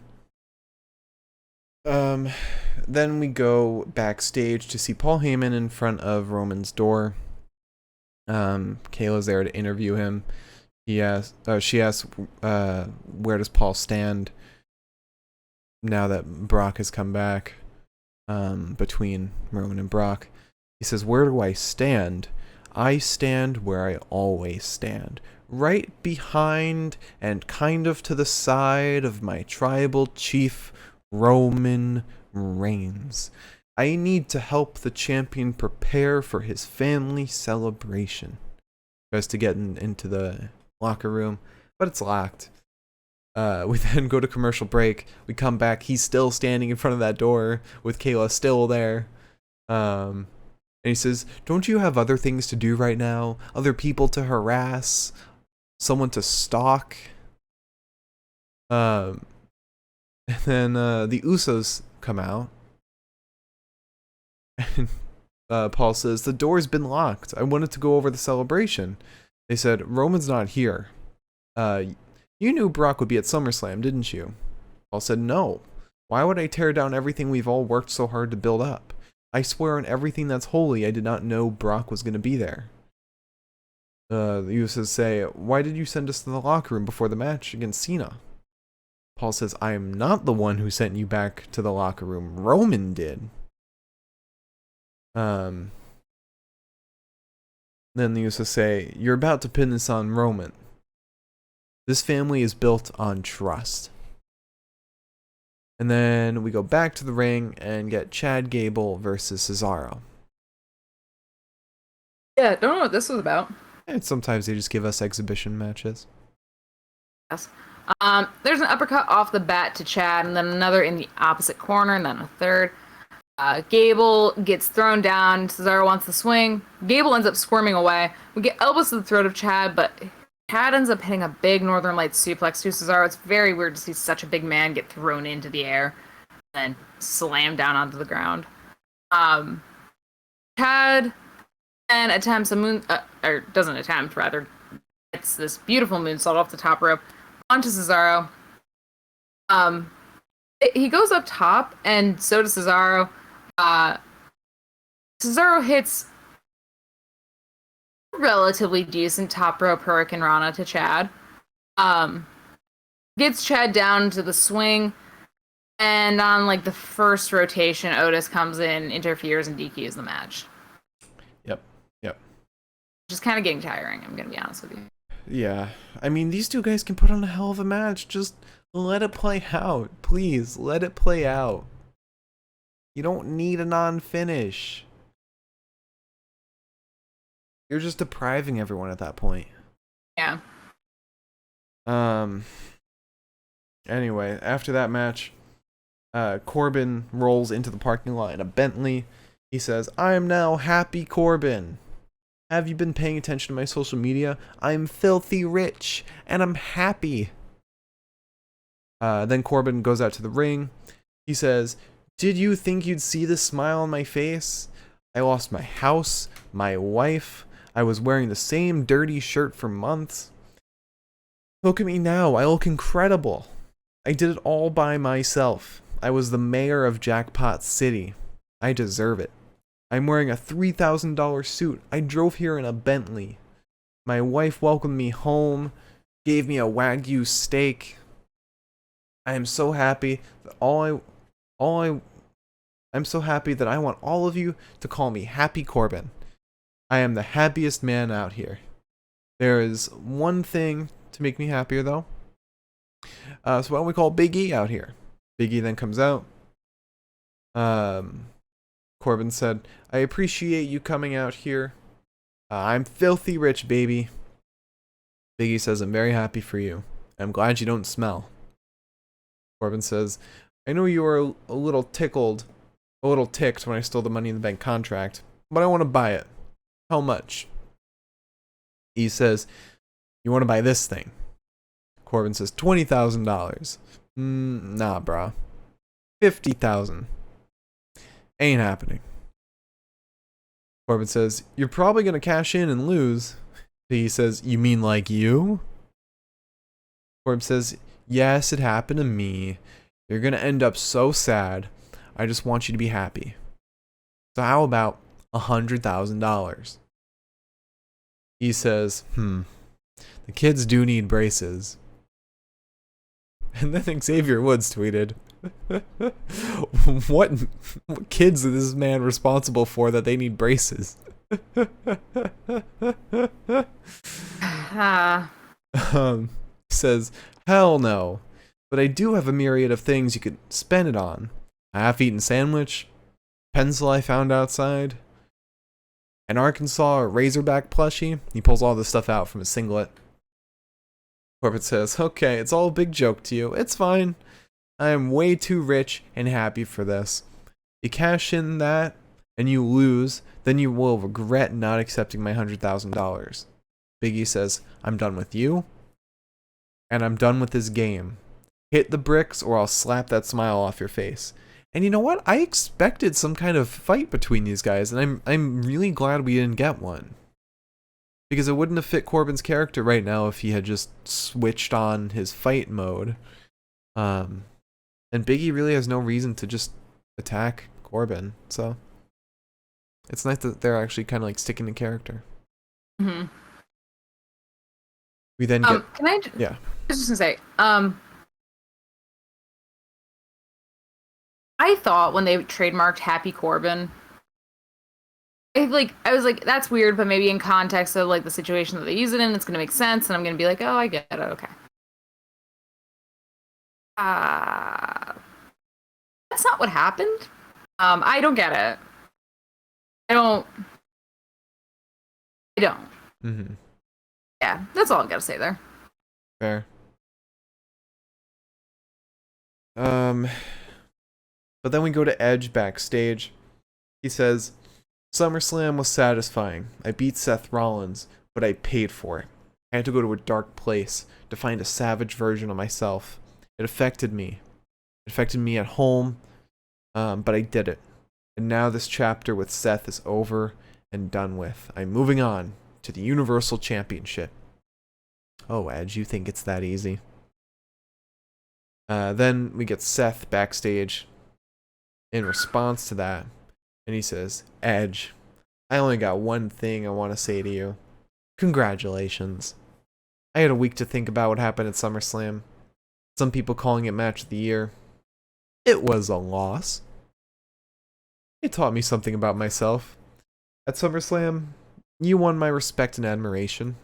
Then we go backstage to see Paul Heyman in front of Roman's door. Kayla's there to interview him. She asks, where does Paul stand now that Brock has come back, between Roman and Brock. He says, where do I stand? I stand where I always stand. Right behind and kind of to the side of my tribal chief, Roman Reigns. I need to help the champion prepare for his family celebration. Tries to get into the locker room, but it's locked. We then go to commercial break. We come back. He's still standing in front of that door with Kayla still there. And he says, don't you have other things to do right now? Other people to harass? Someone to stalk? And then the Usos come out. And Paul says, the door's been locked. I wanted to go over the celebration. They said, Roman's not here. You knew Brock would be at SummerSlam, didn't you? Paul said, no. Why would I tear down everything we've all worked so hard to build up? I swear on everything that's holy, I did not know Brock was going to be there. The Usos say, why did you send us to the locker room before the match against Cena? Paul says, I am not the one who sent you back to the locker room. Roman did. Then the Usos say, you're about to pin this on Roman. This family is built on trust. And then we go back to the ring and get Chad Gable versus Cesaro. Yeah, don't know what this was about. And sometimes they just give us exhibition matches. Yes. There's an uppercut off the bat to Chad, and then another in the opposite corner, and then a third. Gable gets thrown down. Cesaro wants the swing. Gable ends up squirming away. We get elbows to the throat of Chad, but Chad ends up hitting a big Northern Lights suplex to Cesaro. It's very weird to see such a big man get thrown into the air and slam down onto the ground. Chad then attempts or doesn't attempt, rather, it's this beautiful moonsault off the top rope onto Cesaro. He goes up top, and so does Cesaro. Cesaro hits relatively decent top rope Hurricane Rana to Chad. Gets Chad down to the swing, and on like the first rotation, Otis comes in, interferes, and DQs the match. Yep. Just kind of getting tiring, I'm gonna be honest with you. Yeah, I mean, these two guys can put on a hell of a match. Just Let it play out. Please, let it play out. You don't need a non-finish. You're just depriving everyone at that point. Yeah. Anyway, after that match, Corbin rolls into the parking lot in a Bentley. He says, "I am now Happy Corbin. Have you been paying attention to my social media? I'm filthy rich, and I'm happy." Then Corbin goes out to the ring. He says, "Did you think you'd see the smile on my face? I lost my house, my wife. I was wearing the same dirty shirt for months. Look at me now. I look incredible. I did it all by myself. I was the mayor of Jackpot City. I deserve it. I'm wearing a $3,000 suit. I drove here in a Bentley. My wife welcomed me home, gave me a Wagyu steak. I am so happy that I'm so happy that I want all of you to call me Happy Corbin. I am the happiest man out here. There is one thing to make me happier, though. So why don't we call Big E out here?" Big E then comes out. Corbin said, "I appreciate you coming out here. I'm filthy rich, baby." Big E says, "I'm very happy for you. I'm glad you don't smell." Corbin says, "I know you were a little ticked when I stole the Money in the Bank contract, but I want to buy it. How much?" E says, "You want to buy this thing?" Corbin says, $20,000. Nah, brah. 50,000. Ain't happening. Corbin says, "You're probably going to cash in and lose." He says, "You mean like you?" Corbin says, "Yes, it happened to me. You're going to end up so sad. I just want you to be happy. So how about $100,000? He says, the kids do need braces." And then Xavier Woods tweeted, what kids is this man responsible for that they need braces? Says, "Hell no. But I do have a myriad of things you could spend it on. A half-eaten sandwich, pencil I found outside, an Arkansas or Razorback plushie." He pulls all this stuff out from his singlet. Corbin says, "Okay, it's all a big joke to you. It's fine. I am way too rich and happy for this. You cash in that and you lose, then you will regret not accepting my $100,000. Big E says, "I'm done with you, and I'm done with this game. Hit the bricks or I'll slap that smile off your face." And you know what? I expected some kind of fight between these guys, and I'm really glad we didn't get one. Because it wouldn't have fit Corbin's character right now if he had just switched on his fight mode. And Big E really has no reason to just attack Corbin, so it's nice that they're actually kind of like sticking to character. Mm-hmm. We then get... Yeah. I was just gonna say, I thought when they trademarked Happy Corbin, I was like, that's weird, but maybe in context of like the situation that they use it in, it's gonna make sense, and I'm gonna be like, oh, I get it, okay. That's not what happened. I don't get it. I don't. Mm-hmm. Yeah, that's all I've got to say there. Fair. But then we go to Edge backstage. He says, "SummerSlam was satisfying. I beat Seth Rollins, but I paid for it. I had to go to a dark place to find a savage version of myself. It affected me. It affected me at home, but I did it. And now this chapter with Seth is over and done with. I'm moving on to the Universal Championship." Oh, Edge, you think it's that easy? Then we get Seth backstage in response to that. And he says, "Edge, I only got one thing I want to say to you. Congratulations. I had a week to think about what happened at SummerSlam. Some people calling it match of the year. It was a loss. It taught me something about myself. At SummerSlam, you won my respect and admiration.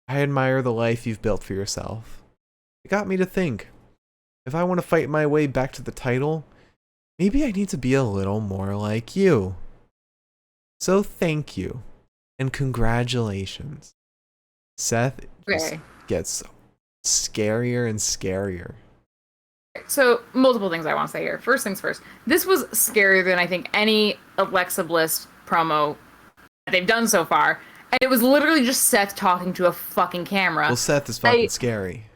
I admire the life you've built for yourself. It got me to think, if I want to fight my way back to the title, maybe I need to be a little more like you. So thank you, and congratulations. Seth just gets scarier and scarier. So, multiple things I want to say here. First things first. This was scarier than I think any Alexa Bliss promo that they've done so far. And it was literally just Seth talking to a fucking camera. Well, Seth is fucking scary.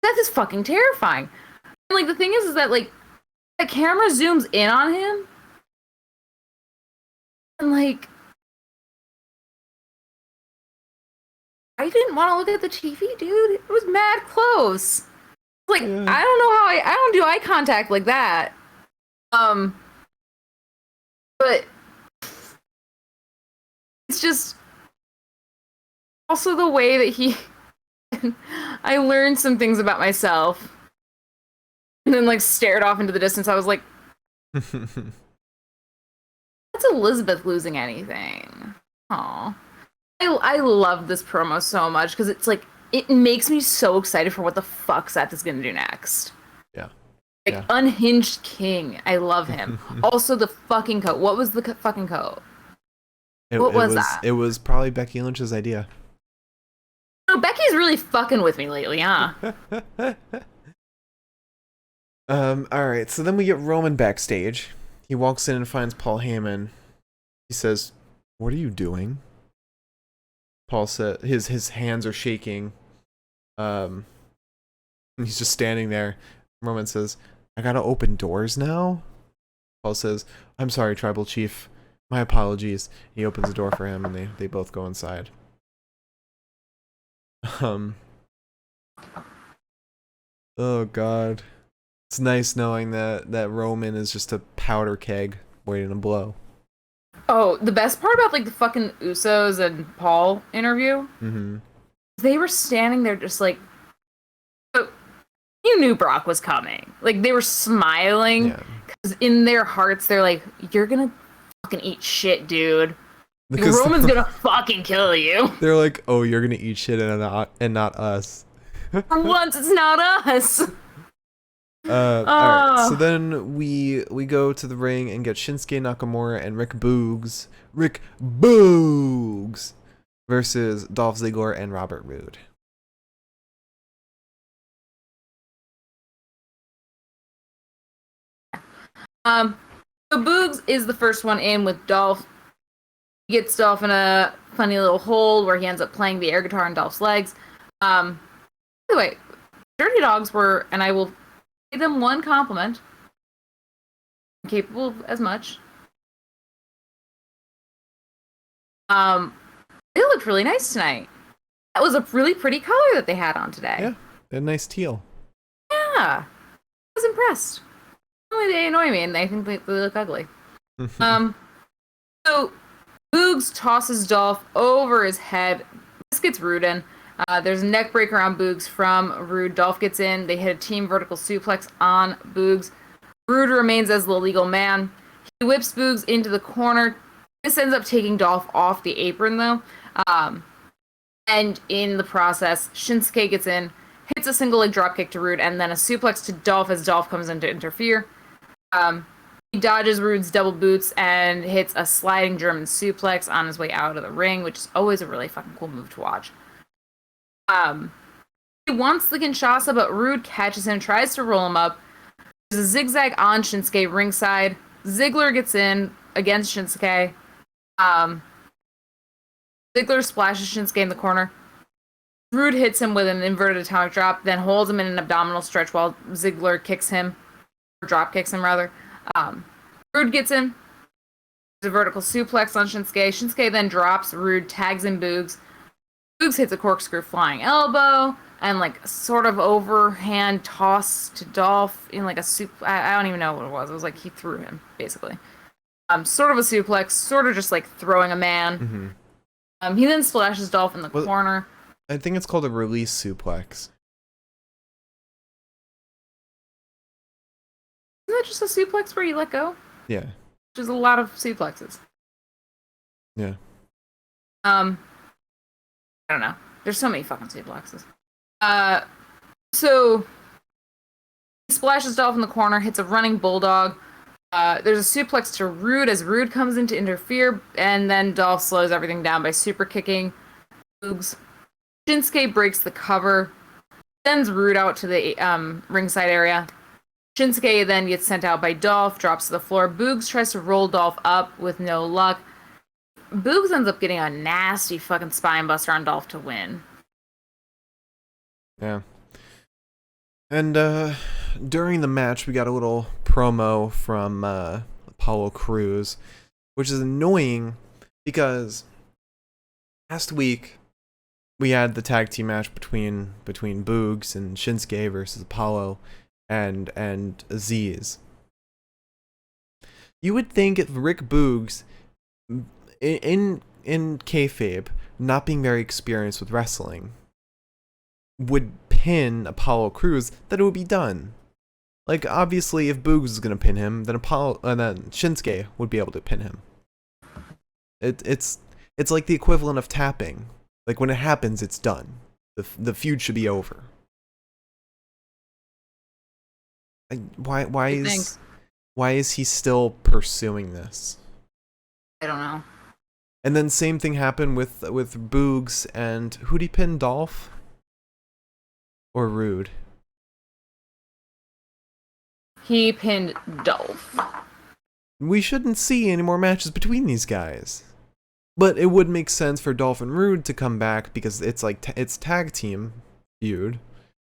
Seth is fucking terrifying. And, like, the thing is that, like, the camera zooms in on him. And, like, I didn't want to look at the TV, dude. It was mad close. Like, yeah. I don't know how I don't do eye contact like that. But it's just also the way that I learned some things about myself and then like stared off into the distance. I was like, that's Elizabeth losing anything. Aw. I love this promo so much because it's like, it makes me so excited for what the fuck Seth is going to do next. Yeah. Like, Unhinged King. I love him. Also, the fucking coat. What was the fucking coat? What was that? It was probably Becky Lynch's idea. No, Becky's really fucking with me lately, huh? Alright, so then we get Roman backstage. He walks in and finds Paul Heyman. He says, "What are you doing?" Paul said his hands are shaking. He's just standing there. Roman says, "I gotta open doors now?" Paul says, "I'm sorry, Tribal Chief. My apologies." He opens the door for him and they both go inside. Oh god. It's nice knowing that Roman is just a powder keg waiting to blow. Oh, the best part about like the fucking Usos and Paul interview, they were standing there just like, you knew Brock was coming. Like they were smiling because in their hearts they're like, "You're gonna fucking eat shit, dude. Because Roman's gonna fucking kill you." They're like, "Oh, you're gonna eat shit and not us." For once, it's not us. Alright, so then we go to the ring and get Shinsuke Nakamura and Rick Boogs versus Dolph Ziggler and Robert Roode. So Boogs is the first one in with Dolph. He gets Dolph in a funny little hold where he ends up playing the air guitar on Dolph's legs. By the way, Dirty Dogs were, and I will give them one compliment, capable of as much. They looked really nice tonight. That was a really pretty color that they had on today. Yeah, they're nice teal. Yeah, I was impressed. Only they annoy me, and I think they look ugly. So Boogs tosses Dolph over his head. This gets Roode in. There's a neck breaker on Boogs from Roode. Dolph gets in. They hit a team vertical suplex on Boogs. Roode remains as the legal man. He whips Boogs into the corner. This ends up taking Dolph off the apron, though. And in the process, Shinsuke gets in, hits a single leg dropkick to Roode, and then a suplex to Dolph as Dolph comes in to interfere. He dodges Roode's double boots and hits a sliding German suplex on his way out of the ring, which is always a really fucking cool move to watch. He wants the Kinshasa, but Roode catches him, tries to roll him up. There's a zigzag on Shinsuke ringside. Ziggler gets in against Shinsuke. Ziggler splashes Shinsuke in the corner. Roode hits him with an inverted atomic drop, then holds him in an abdominal stretch while Ziggler kicks him, or drop kicks him rather. Roode gets in. There's a vertical suplex on Shinsuke. Shinsuke then drops Roode, tags in Boogs. Boogs hits a corkscrew flying elbow and like sort of overhand toss to Dolph in like a I don't even know what it was. It was like he threw him basically. Sort of a suplex, sort of just like throwing a man. He then splashes Dolph in the corner. I think it's called a release suplex. Isn't that just a suplex where you let go? Yeah. There's a lot of suplexes. Yeah. I don't know. There's so many fucking suplexes. So he splashes Dolph in the corner, hits a running bulldog. There's a suplex to Rude as Rude comes in to interfere, and then Dolph slows everything down by super kicking Boogs. Shinsuke breaks the cover, sends Rude out to the ringside area. Shinsuke then gets sent out by Dolph, drops to the floor. Boogs tries to roll Dolph up with no luck. Boogs ends up getting a nasty fucking spine buster on Dolph to win. Yeah. And during the match, we got a little promo from Apollo Crews, which is annoying because last week we had the tag team match between Boogs and Shinsuke versus Apollo and Aziz. You would think if Rick Boogs, in kayfabe, not being very experienced with wrestling, would pin Apollo Crews, that it would be done. Like, obviously, if Boogs is gonna pin him, then then Shinsuke would be able to pin him. It's like the equivalent of tapping. Like, when it happens, it's done. The feud should be over. Why is he still pursuing this? I don't know. And then same thing happened with Boogs and who'd he pin, Dolph? Or Rude? He pinned Dolph. We shouldn't see any more matches between these guys. But it would make sense for Dolph and Rude to come back because it's like it's tag team feud,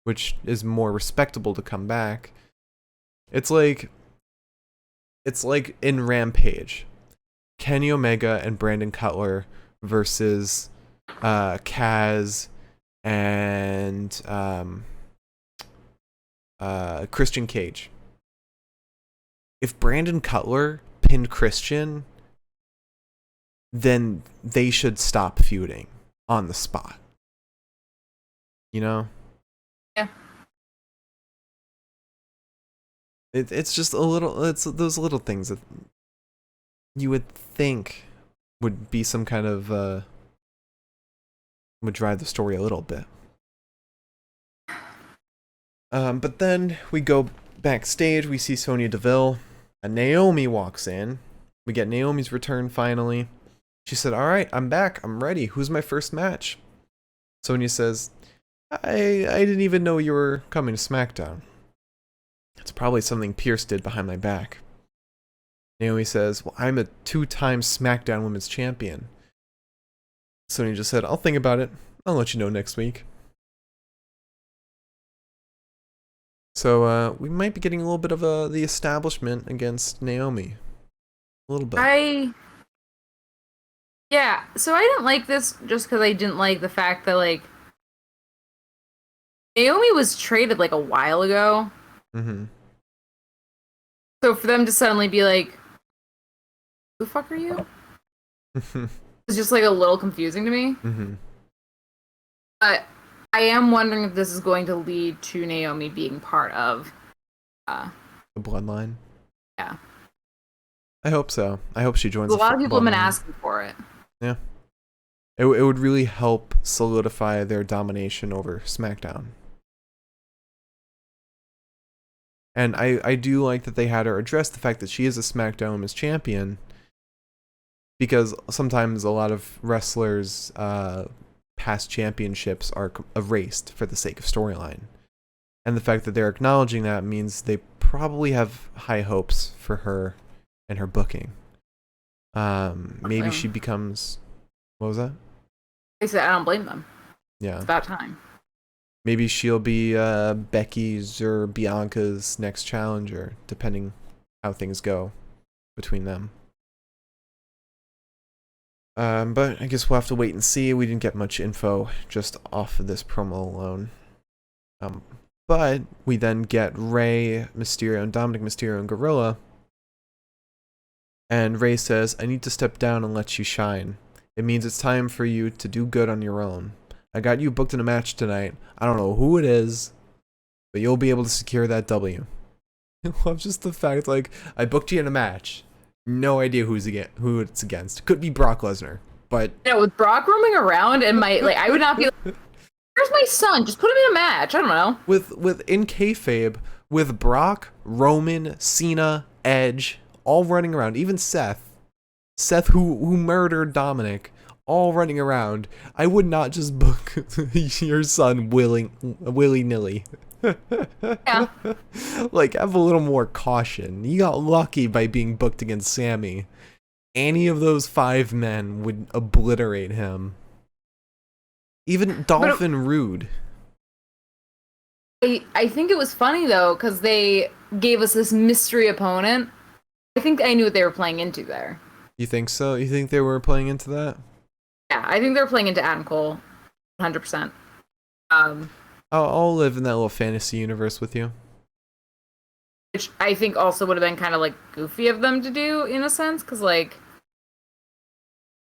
which is more respectable to come back. It's like in Rampage, Kenny Omega and Brandon Cutler versus Kaz and Christian Cage. If Brandon Cutler pinned Christian, then they should stop feuding on the spot. You know? Yeah. It's just a little, it's those little things that you would think would be some kind of, would drive the story a little bit. But then we go backstage, we see Sonya Deville, and Naomi walks in. We get Naomi's return finally. She said, "Alright, I'm back, I'm ready. Who's my first match?" Sonya says, I didn't even know you were coming to Smackdown. It's probably something Pierce did behind my back. Naomi says, "Well, I'm a 2-time SmackDown Women's Champion." Sonya just said, "I'll think about it. I'll let you know next week." So, we might be getting a little bit of the establishment against Naomi. A little bit. Yeah, so I didn't like this just because I didn't like the fact that, like, Naomi was traded, like, a while ago. Mm-hmm. So for them to suddenly be like, who the fuck are you? It's just, like, a little confusing to me. Mm-hmm. But I am wondering if this is going to lead to Naomi being part of the Bloodline. Yeah. I hope so. I hope she joins. A lot of people have been asking for it. Yeah. It would really help solidify their domination over SmackDown. And I do like that they had her address the fact that she is a SmackDown Women's Champion, because sometimes a lot of wrestlers' past championships are erased for the sake of storyline. And the fact that they're acknowledging that means they probably have high hopes for her and her booking. Maybe she becomes... What was that? I said I don't blame them. Yeah. It's about time. Maybe she'll be Becky's or Bianca's next challenger, depending how things go between them. But I guess we'll have to wait and see. We didn't get much info just off of this promo alone. But we then get Rey Mysterio and Dominic Mysterio and Gorilla. And Rey says, "I need to step down and let you shine. It means it's time for you to do good on your own. I got you booked in a match tonight. I don't know who it is, but you'll be able to secure that W." I love just the fact, like, I booked you in a match. No idea who it's against. Could be Brock Lesnar, but... You know, with Brock roaming around and I would not be like, Where's my son? Just put him in a match. I don't know. With in kayfabe, with Brock, Roman, Cena, Edge, all running around, even Seth who murdered Dominic, all running around. I would not just book your son willy-nilly. Yeah. Like, have a little more caution. You got lucky by being booked against Sami. Any of those 5 men would obliterate him. Even Dolphin Rude. I think it was funny though, because they gave us this mystery opponent. I think I knew what they were playing into there. You think so? You think they were playing into that? Yeah, I think they're playing into Adam Cole, 100%. I'll live in that little fantasy universe with you. Which I think also would have been kind of like goofy of them to do in a sense, because like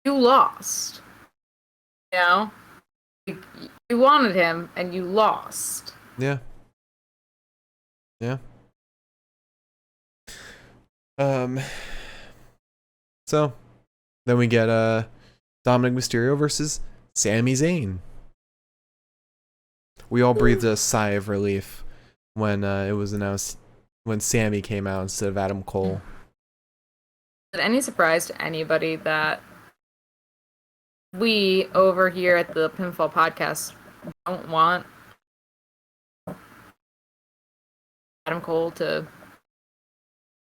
you lost, you know, you wanted him and you lost. Yeah. So then we get Dominic Mysterio versus Sami Zayn. We all breathed a sigh of relief when it was announced when Sami came out instead of Adam Cole. Is it any surprise to anybody that we over here at the Pinfall Podcast don't want Adam Cole to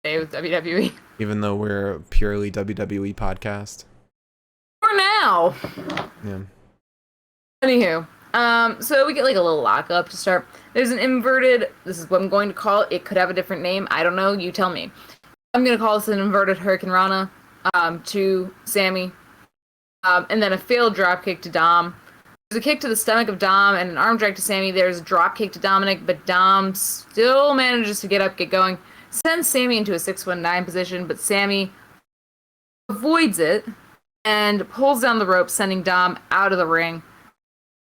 stay with WWE? Even though we're a purely WWE podcast. For now. Yeah. Anywho, so we get like a little lockup to start. There's an inverted, this is what I'm going to call it. It could have a different name. I don't know. You tell me. I'm going to call this an inverted Hurricane Rana to Sami. And then a failed dropkick to Dom. There's a kick to the stomach of Dom and an arm drag to Sami. There's a drop kick to Dominic, but Dom still manages to get up, get going. Sends Sami into a 619 position, but Sami avoids it and pulls down the rope, sending Dom out of the ring.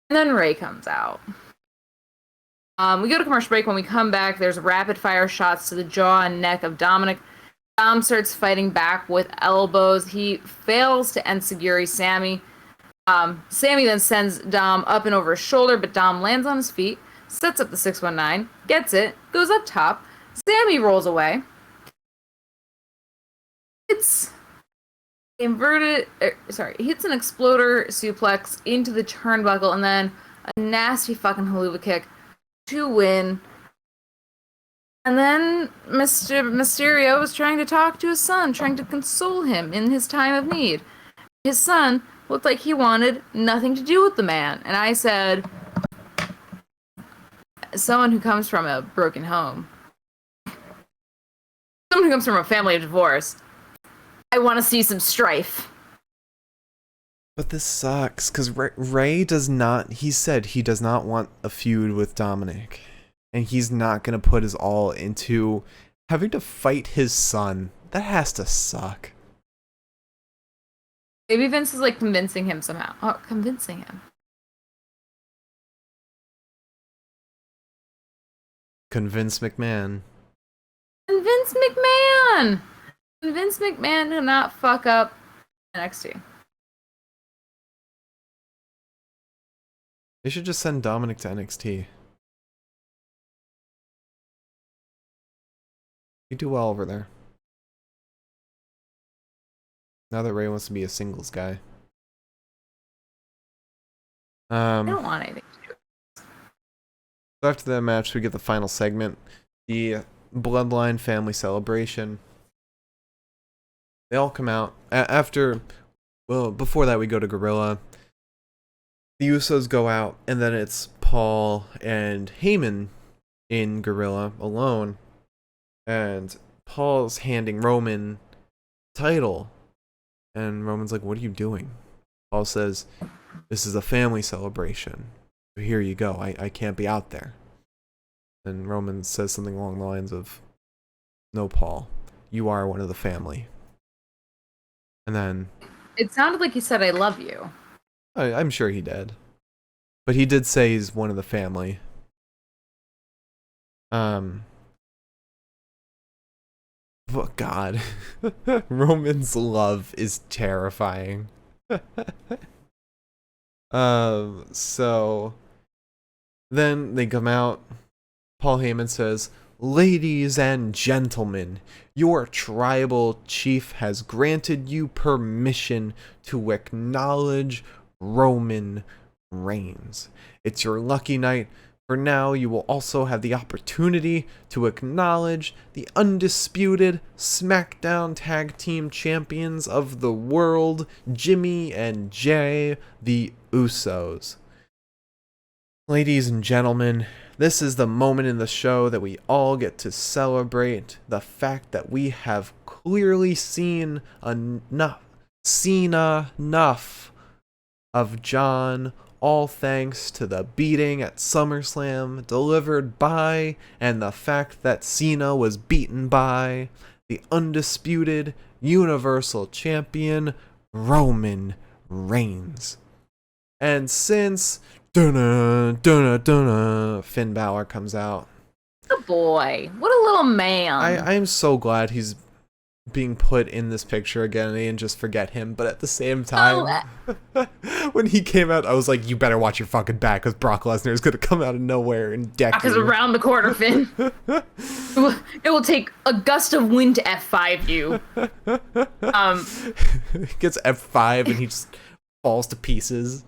And then Ray comes out. We go to commercial break. When we come back, there's rapid fire shots to the jaw and neck of Dominic. Dom starts fighting back with elbows. He fails to enziguri Sami. Sami then sends Dom up and over his shoulder, but Dom lands on his feet, sets up the 619, gets it, goes up top. Sami rolls away. It's inverted, hits an exploder suplex into the turnbuckle and then a nasty fucking haluva kick to win. And then Mr. Mysterio was trying to talk to his son, trying to console him in his time of need. His son looked like he wanted nothing to do with the man. And I said, someone who comes from a broken home, someone who comes from a family of divorce, I want to see some strife. But this sucks, because Ray does not, he said he does not want a feud with Dominic. And he's not going to put his all into having to fight his son. That has to suck. Maybe Vince is like convincing him somehow. Oh, convincing him. Convince McMahon. Convince McMahon! Convince McMahon to not fuck up NXT. They should just send Dominic to NXT. You do well over there. Now that Ray wants to be a singles guy. I don't want anything to do. So after that match, we get the final segment. The Bloodline family celebration. They all come out. Before that we go to Gorilla. The Usos go out, and then it's Paul and Heyman in Gorilla alone. And Paul's handing Roman title. And Roman's like, what are you doing? Paul says, this is a family celebration. Here you go. I can't be out there. And Roman says something along the lines of, no, Paul, you are one of the family. And then... It sounded like he said, I love you. I'm sure he did. But he did say he's one of the family. But God, Roman's love is terrifying. So Then they come out. Paul Heyman says, "Ladies and gentlemen, your tribal chief has granted you permission to acknowledge Roman Reigns. It's your lucky night. For now, you will also have the opportunity to acknowledge the undisputed SmackDown Tag Team Champions of the world, Jimmy and Jay, the Usos." Ladies and gentlemen, this is the moment in the show that we all get to celebrate the fact that we have clearly seen enough of John, all thanks to the beating at SummerSlam delivered by, and the fact that Cena was beaten by, the undisputed Universal Champion, Roman Reigns. And since Finn Balor comes out. Good boy. What a little man. I am so glad he's being put in this picture again and they didn't just forget him. But at the same time, when he came out, I was like, you better watch your fucking back because Brock Lesnar is going to come out of nowhere and deck you. Because around the corner, Finn. It will take a gust of wind to F5 you. He gets F5 and he just falls to pieces.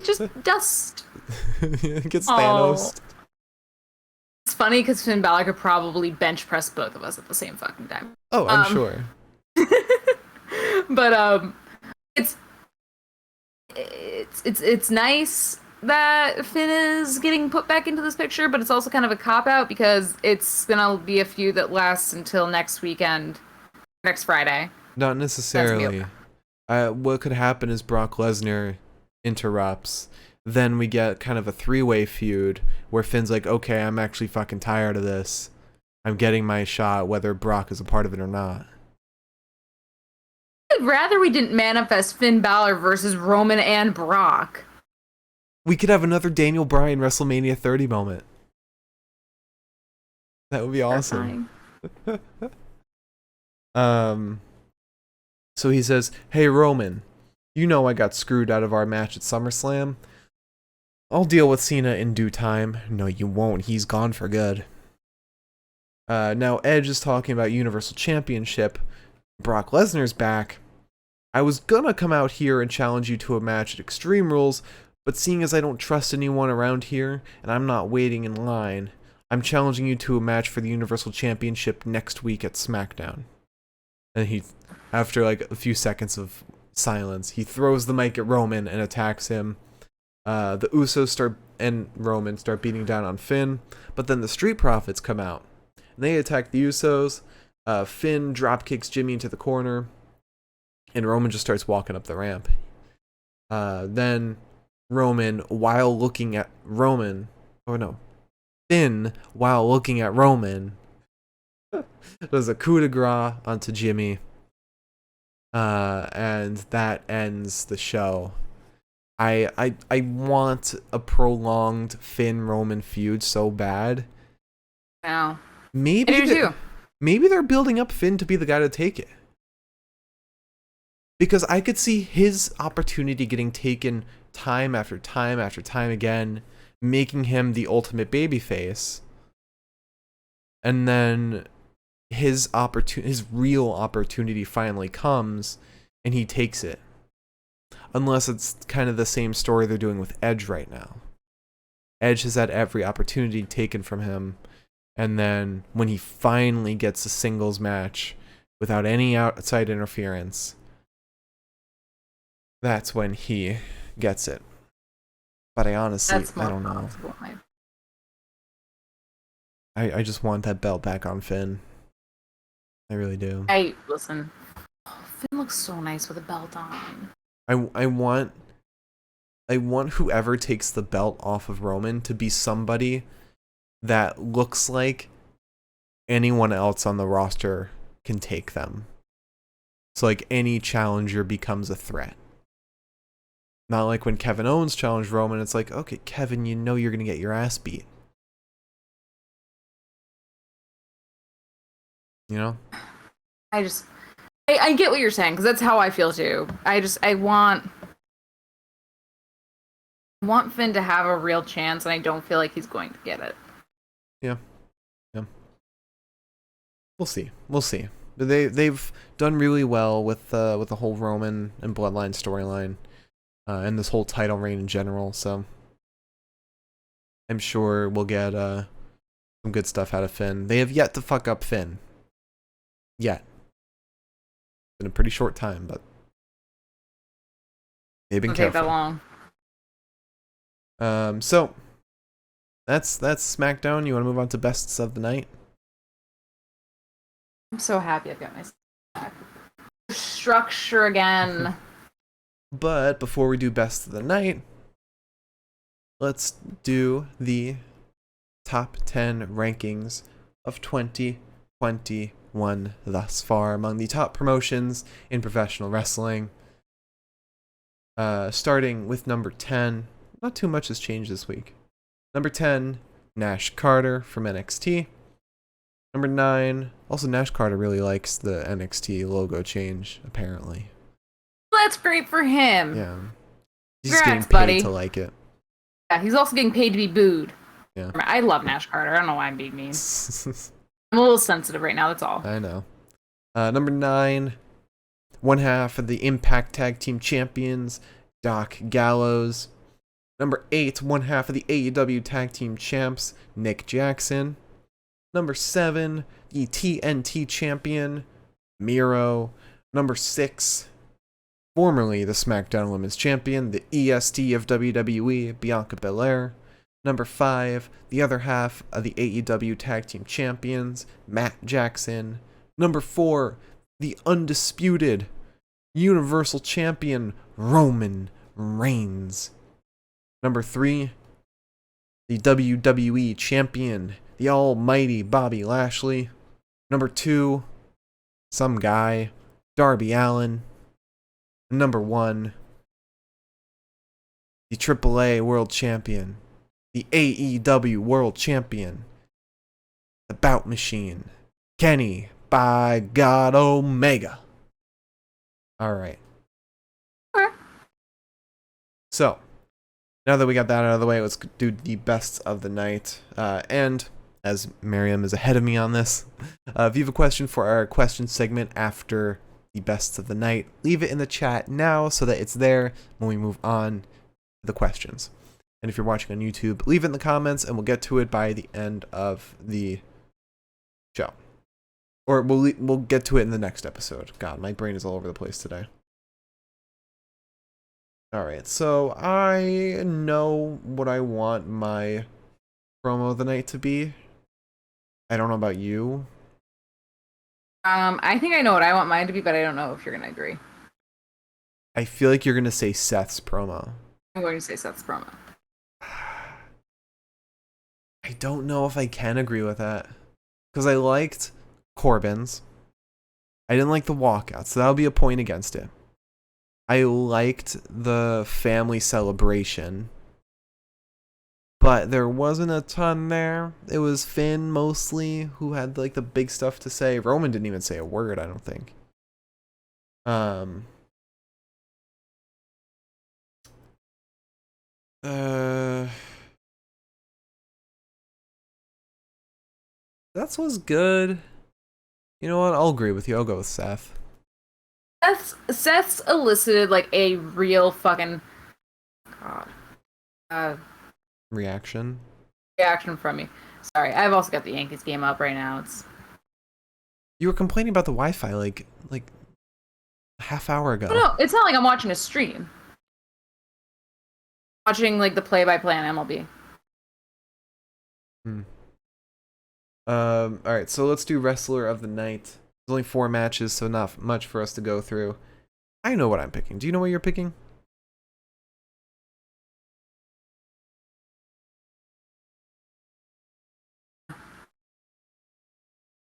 Just dust. Gets Thanos. It's funny because Finn Balor could probably bench press both of us at the same fucking time. Oh, I'm sure. But it's nice that Finn is getting put back into this picture, but it's also kind of a cop out because it's gonna be a feud that lasts until next weekend, next Friday. Not necessarily. What could happen is Brock Lesnar interrupts, then we get kind of a three-way feud where Finn's like, okay, I'm actually fucking tired of this. I'm getting my shot whether Brock is a part of it or not. I'd rather we didn't manifest Finn Balor versus Roman and Brock. We could have another Daniel Bryan WrestleMania 30 moment. That would be awesome. So he says, hey Roman, you know I got screwed out of our match at SummerSlam. I'll deal with Cena in due time. No, you won't. He's gone for good. Now Edge is talking about Universal Championship. Brock Lesnar's back. I was gonna come out here and challenge you to a match at Extreme Rules, but seeing as I don't trust anyone around here, and I'm not waiting in line, I'm challenging you to a match for the Universal Championship next week at Smackdown. And he, after like a few seconds of silence, he throws the mic at Roman and attacks him. The Usos and Roman start beating down on Finn, but then the Street Profits come out. They attack the Usos. Finn dropkicks Jimmy into the corner, and Roman just starts walking up the ramp. Then Finn, while looking at Roman, does a coup de grace onto Jimmy. And that ends the show. I want a prolonged Finn-Roman feud so bad. Wow. Maybe they're building up Finn to be the guy to take it. Because I could see his opportunity getting taken time after time after time again, making him the ultimate babyface. And then his real opportunity finally comes, and he takes it. Unless it's kind of the same story they're doing with Edge right now. Edge has had every opportunity taken from him, and then when he finally gets a singles match without any outside interference, that's when he gets it. But I honestly, I don't know. I just want that belt back on Finn. I really do. Listen. Finn looks so nice with a belt on. I want whoever takes the belt off of Roman to be somebody that looks like anyone else on the roster can take them. So like any challenger becomes a threat. Not like when Kevin Owens challenged Roman, it's like, okay, Kevin, you know you're gonna get your ass beat. You know? I get what you're saying, because that's how I feel too. I want I want Finn to have a real chance, and I don't feel like he's going to get it. Yeah. We'll see. They've done really well with the whole Roman and Bloodline storyline, and this whole title reign in general. So I'm sure we'll get some good stuff out of Finn. They have yet to fuck up Finn. Yet. In a pretty short time, but they've been careful. Take that long. So that's SmackDown. You want to move on to bests of the night? I'm so happy I've got my structure again. But before we do best of the night, let's do the top 10 rankings of 2021 thus far among the top promotions in professional wrestling. Starting with number 10. Not too much has changed this week. Number 10, Nash Carter from NXT. Number 9, also Nash Carter really likes the NXT logo change, apparently. That's great for him. Yeah. He's Congrats, getting paid buddy. to like it. Yeah, he's also getting paid to be booed. Yeah. I love Nash Carter. I don't know why I'm being mean. I'm a little sensitive right now, that's all. I know. Number 9, one half of the Impact Tag Team Champions, Doc Gallows. Number 8, one half of the AEW Tag Team Champs, Nick Jackson. Number 7, the TNT Champion, Miro. Number 6, formerly the SmackDown Women's Champion, the EST of WWE, Bianca Belair. Number 5, the other half of the AEW Tag Team Champions, Matt Jackson. Number 4, the undisputed Universal Champion, Roman Reigns. Number 3, the WWE Champion, the almighty Bobby Lashley. Number 2, some guy, Darby Allin. Number 1, the AAA World Champion, the AEW World Champion, the Bout Machine, Kenny by God Omega. Alright. So, now that we got that out of the way, let's do the best of the night. And, as Miriam is ahead of me on this, if you have a question for our question segment after the best of the night, leave it in the chat now so that it's there when we move on to the questions. And if you're watching on YouTube, leave it in the comments and we'll get to it by the end of the show. Or we'll get to it in the next episode. God, my brain is all over the place today. Alright, so I know what I want my promo of the night to be. I don't know about you. I think I know what I want mine to be, but I don't know if you're gonna agree. I feel like you're gonna say Seth's promo. I'm going to say Seth's promo. I don't know if I can agree with that. Because I liked Corbin's. I didn't like the walkout, so that'll be a point against it. I liked the family celebration. But there wasn't a ton there. It was Finn mostly who had like the big stuff to say. Roman didn't even say a word, I don't think. That was good. You know what? I'll agree with you. I'll go with Seth. Seth's elicited like a real fucking Reaction from me. Sorry, I've also got the Yankees game up right now. You were complaining about the Wi-Fi like a half hour ago. No, it's not like I'm watching a stream. Watching like the play-by-play on MLB. Alright, so let's do Wrestler of the Night. There's only 4 matches, so not much for us to go through. I know what I'm picking. Do you know what you're picking?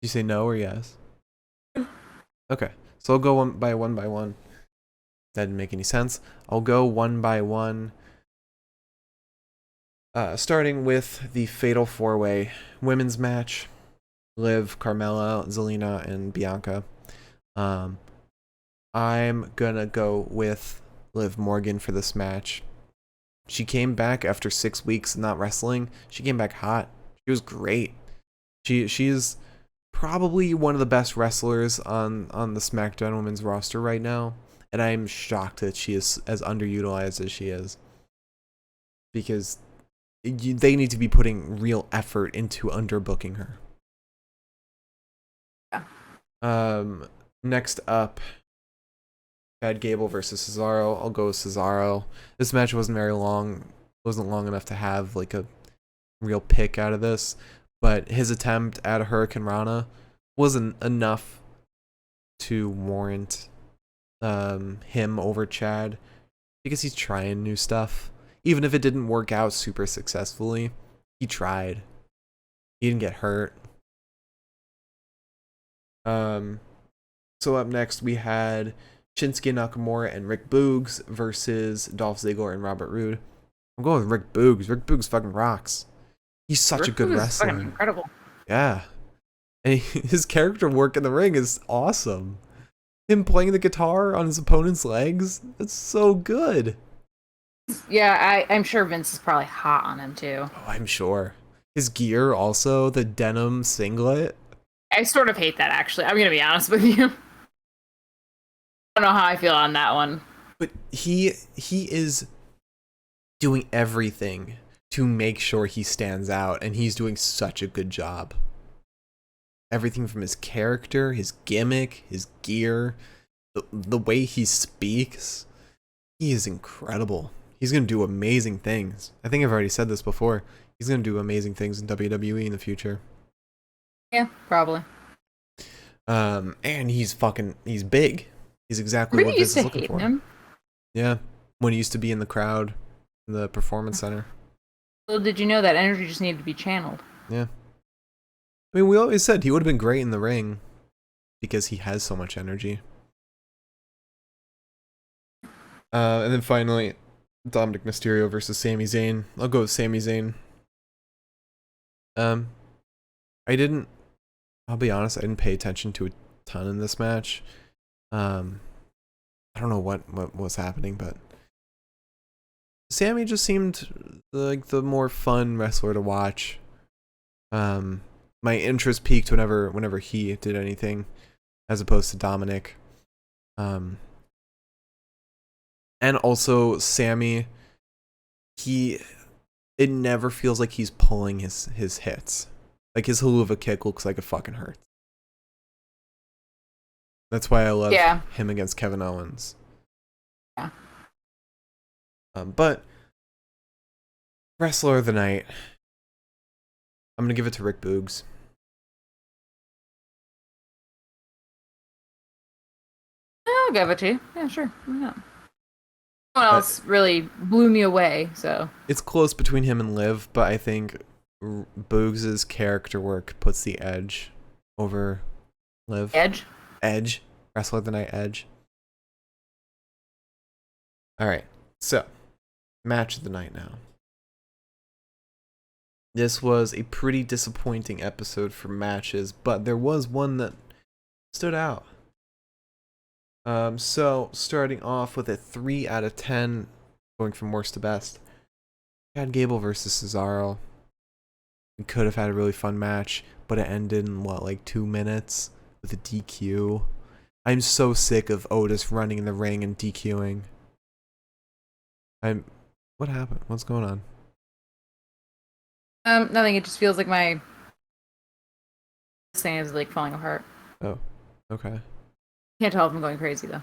You say no or yes? Okay, so I'll go one by one. That didn't make any sense. I'll go one by one. Starting with the Fatal 4-Way women's match. Liv, Carmella, Zelina, and Bianca. I'm gonna go with Liv Morgan for this match. She came back after 6 weeks not wrestling. She came back hot. She was great. She's probably one of the best wrestlers on the SmackDown women's roster right now, and I'm shocked that she is as underutilized as she is, because they need to be putting real effort into underbooking her. Yeah. Next up, had Gable versus Cesaro. I'll go with Cesaro. This match wasn't very long. Wasn't long enough to have like a real pick out of this, but his attempt at a Hurricane Rana wasn't enough to warrant him over Chad, because he's trying new stuff. Even if it didn't work out super successfully, he tried. He didn't get hurt. So up next we had Shinsuke Nakamura and Rick Boogs versus Dolph Ziggler and Robert Roode. I'm going with Rick Boogs. Rick Boogs fucking rocks. He's such a good wrestler. Fucking incredible. Yeah. And his character work in the ring is awesome. Him playing the guitar on his opponent's legs, that's so good. Yeah, I'm sure Vince is probably hot on him too. Oh, I'm sure. His gear also, the denim singlet. I sort of hate that, actually. I'm gonna be honest with you. I don't know how I feel on that one. But he is doing everything to make sure he stands out, and he's doing such a good job. Everything from his character, his gimmick, his gear, the way he speaks, he is incredible. He's going to do amazing things. I think I've already said this before. He's going to do amazing things in WWE in the future. Yeah, probably. And he's big. He's exactly what Vince is looking for. Him. Yeah, when he used to be in the crowd, in the performance center. Well, did you know that energy just needed to be channeled? Yeah. I mean, we always said he would have been great in the ring because he has so much energy. And then finally, Dominic Mysterio versus Sami Zayn. I'll go with Sami Zayn. I'll be honest, I didn't pay attention to a ton in this match. I don't know what was happening, but Sami just seemed like the more fun wrestler to watch. My interest peaked whenever he did anything, as opposed to Dominic. And also Sami, it never feels like he's pulling his hits. Like his haluva kick looks like it fucking hurts. That's why I love him against Kevin Owens. Yeah. But wrestler of the night, I'm gonna give it to Rick Boogs. I'll give it to you. Yeah, sure. Why not? No one else really blew me away, so. It's close between him and Liv, but I think Boogs' character work puts the edge over Liv. Edge? Wrestler of the night, Edge. Alright, so match of the night now. This was a pretty disappointing episode for matches, but there was one that stood out. So starting off with a 3 out of 10, going from worst to best. We had Gable versus Cesaro. We could have had a really fun match, but it ended in like 2 minutes with a DQ. I'm so sick of Otis running in the ring and DQing. What happened? What's going on? Nothing. It just feels like my thing is like falling apart. Oh, okay. Can't tell if I'm going crazy though.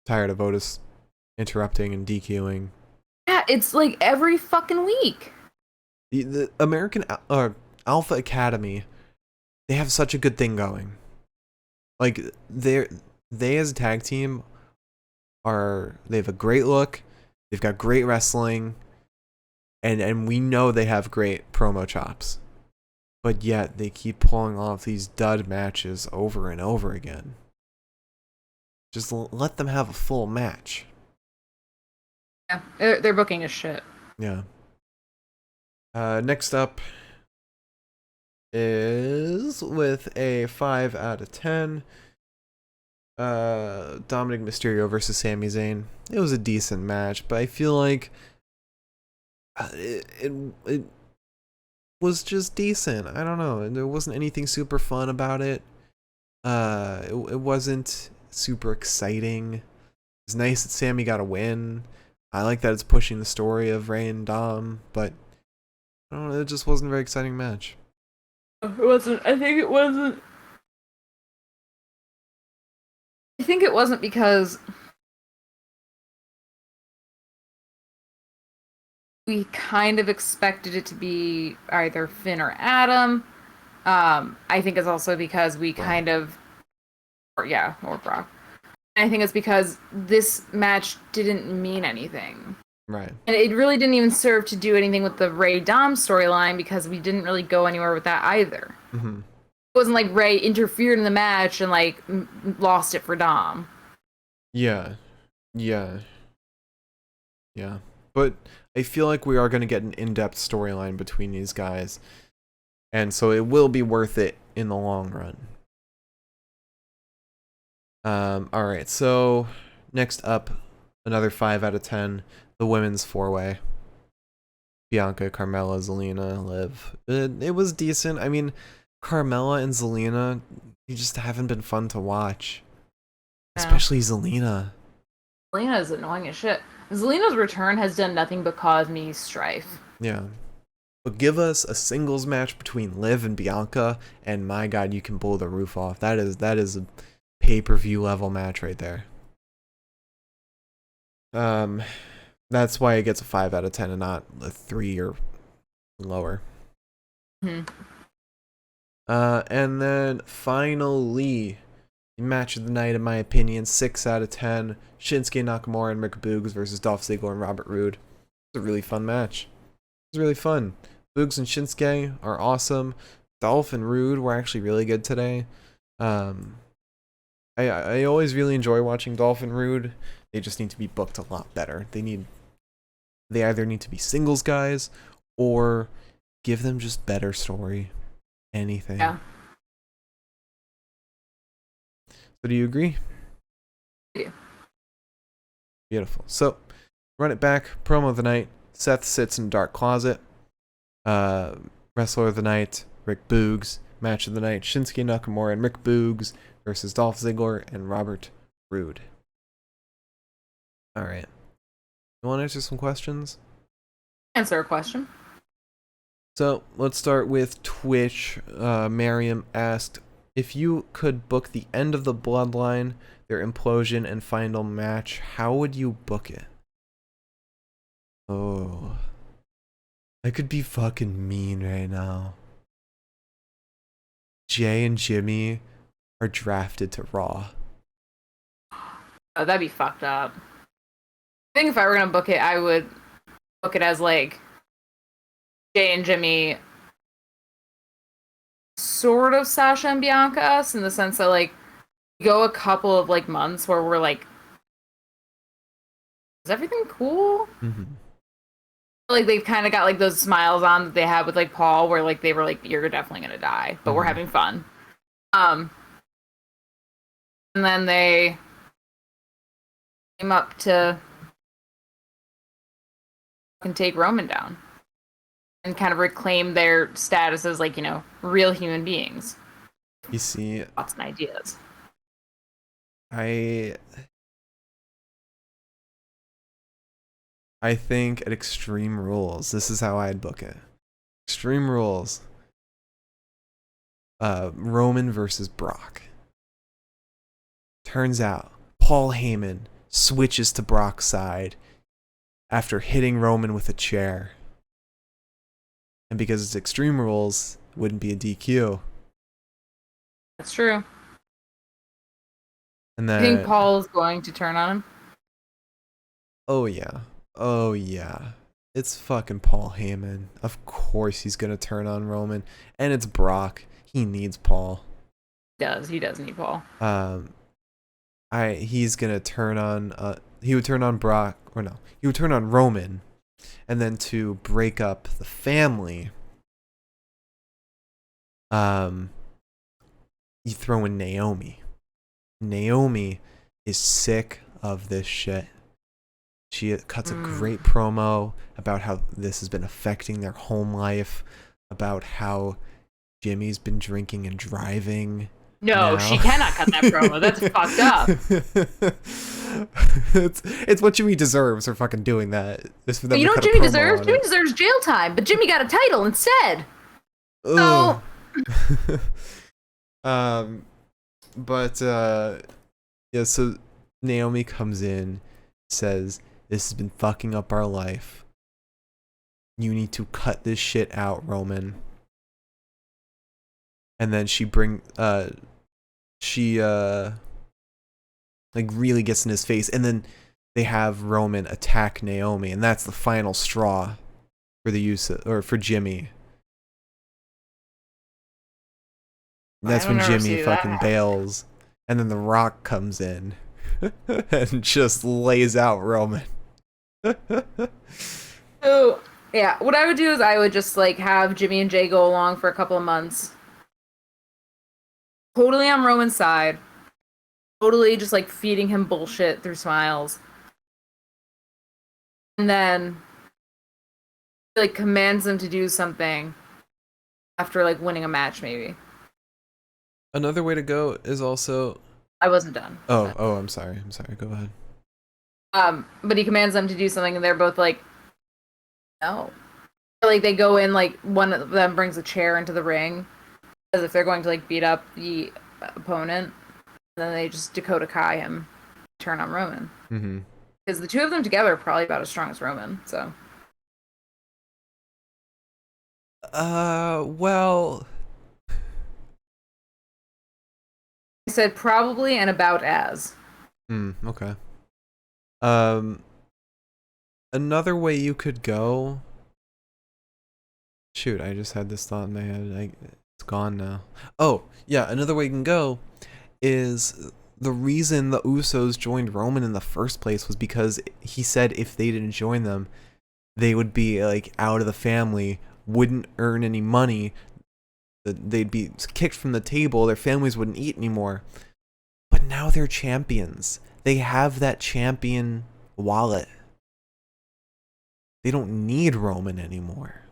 Tired of Otis interrupting and DQing. Yeah, it's like every fucking week. The American Alpha Academy, they have such a good thing going. Like they as a tag team they have a great look, they've got great wrestling, and we know they have great promo chops. But yet they keep pulling off these dud matches over and over again. Just let them have a full match. Yeah, their booking is shit. Yeah. Next up is with a 5 out of 10. Dominic Mysterio versus Sami Zayn. It was a decent match, but I feel like it was just decent. I don't know. There wasn't anything super fun about it. It wasn't super exciting. It's nice that Sami got a win. I like that it's pushing the story of Rey and Dom, but I don't know, it just wasn't a very exciting match. It wasn't. I think it wasn't. I think it wasn't because we kind of expected it to be either Finn or Adam. I think it's also because we kind of, or Brock. I think it's because this match didn't mean anything. Right. And it really didn't even serve to do anything with the Ray Dom storyline because we didn't really go anywhere with that either. Mm-hmm. It wasn't like Ray interfered in the match and like lost it for Dom. Yeah. But I feel like we are going to get an in-depth storyline between these guys. And so it will be worth it in the long run. Alright, so next up, another 5 out of 10, the women's 4-way. Bianca, Carmella, Zelina, Liv. It was decent. I mean, Carmella and Zelina, they just haven't been fun to watch. Yeah. Especially Zelina. Zelina is annoying as shit. Zelina's return has done nothing but cause me strife. Yeah. But give us a singles match between Liv and Bianca, and my god, you can blow the roof off. That is a pay-per-view level match right there. That's why it gets a 5 out of 10 and not a 3 or lower. Mm-hmm. And then finally, match of the night, in my opinion, 6 out of 10. Shinsuke Nakamura and Rick Boogs versus Dolph Ziggler and Robert Roode. It's a really fun match. It was really fun. Boogs and Shinsuke are awesome. Dolph and Roode were actually really good today. I always really enjoy watching Dolph and Roode. They just need to be booked a lot better. They either need to be singles guys or give them just better story. Anything. Yeah. So do you agree? Yeah. Beautiful. So, run it back. Promo of the night. Seth sits in a dark closet. Wrestler of the night, Rick Boogs. Match of the night, Shinsuke Nakamura and Rick Boogs versus Dolph Ziggler and Robert Roode. Alright. You want to answer some questions? Answer a question. So, let's start with Twitch. Miriam asked, if you could book the end of the Bloodline, their implosion and final match, how would you book it? Oh. I could be fucking mean right now. Jay and Jimmy are drafted to Raw. Oh, that'd be fucked up. I think if I were gonna book it, I would book it as like Jay and Jimmy sort of Sasha and Bianca us, in the sense that like go a couple of like months where we're like, is everything cool? Mm-hmm. Like they've kind of got like those smiles on that they had with like Paul, where like they were like, you're definitely gonna die, but we're having fun. And then they came up to and take Roman down and kind of reclaim their status as like, you know, real human beings. You see, Thoughts and ideas. I think at Extreme Rules, this is how I'd book it. Extreme Rules. Roman versus Brock. Turns out, Paul Heyman switches to Brock's side after hitting Roman with a chair. And because it's Extreme Rules, it wouldn't be a DQ. That's true. And then, You think Paul is going to turn on him? oh yeah. It's fucking Paul Heyman. Of course he's gonna turn on Roman. And it's Brock. He needs Paul. He does need Paul. He's gonna turn on he would turn on Brock, or no, he would turn on Roman, and then to break up the family, you throw in Naomi. Naomi is sick of this shit. She cuts a great promo about how this has been affecting their home life, about how Jimmy's been drinking and driving. No, now. she cannot cut that promo. That's fucked up. It's what Jimmy deserves for fucking doing that. You know what Jimmy deserves? Jimmy deserves jail time, but Jimmy got a title instead. Oh. Yeah, so Naomi comes in, says, "This has been fucking up our life. You need to cut this shit out, Roman." And then she like really gets in his face, and then they have Roman attack Naomi, and that's the final straw for the use of, or for Jimmy. That's when Jimmy fucking bails, and then The Rock comes in and just lays out Roman. So yeah, what I would do is I would just like have Jimmy and Jay go along for a couple of months, totally on Roman's side, totally just like feeding him bullshit through smiles, and then like commands them to do something after like winning a match, maybe. Another way to go is also... I wasn't done. Oh, I'm sorry. Go ahead. But he commands them to do something, and they're both like, no. Like they go in, like one of them brings a chair into the ring, as if they're going to like beat up the opponent. And then they just Dakota Kai him, turn on Roman. Mm-hmm. Because the two of them together are probably about as strong as Roman. So. Well. I said probably and about as. Okay. Another way you could go... Shoot, I just had this thought in my head. It's gone now. Oh, yeah, another way you can go is the reason the Usos joined Roman in the first place was because he said if they didn't join them, they would be like out of the family, wouldn't earn any money, they'd be kicked from the table, their families wouldn't eat anymore. But now they're champions. They have that champion wallet. They don't need Roman anymore.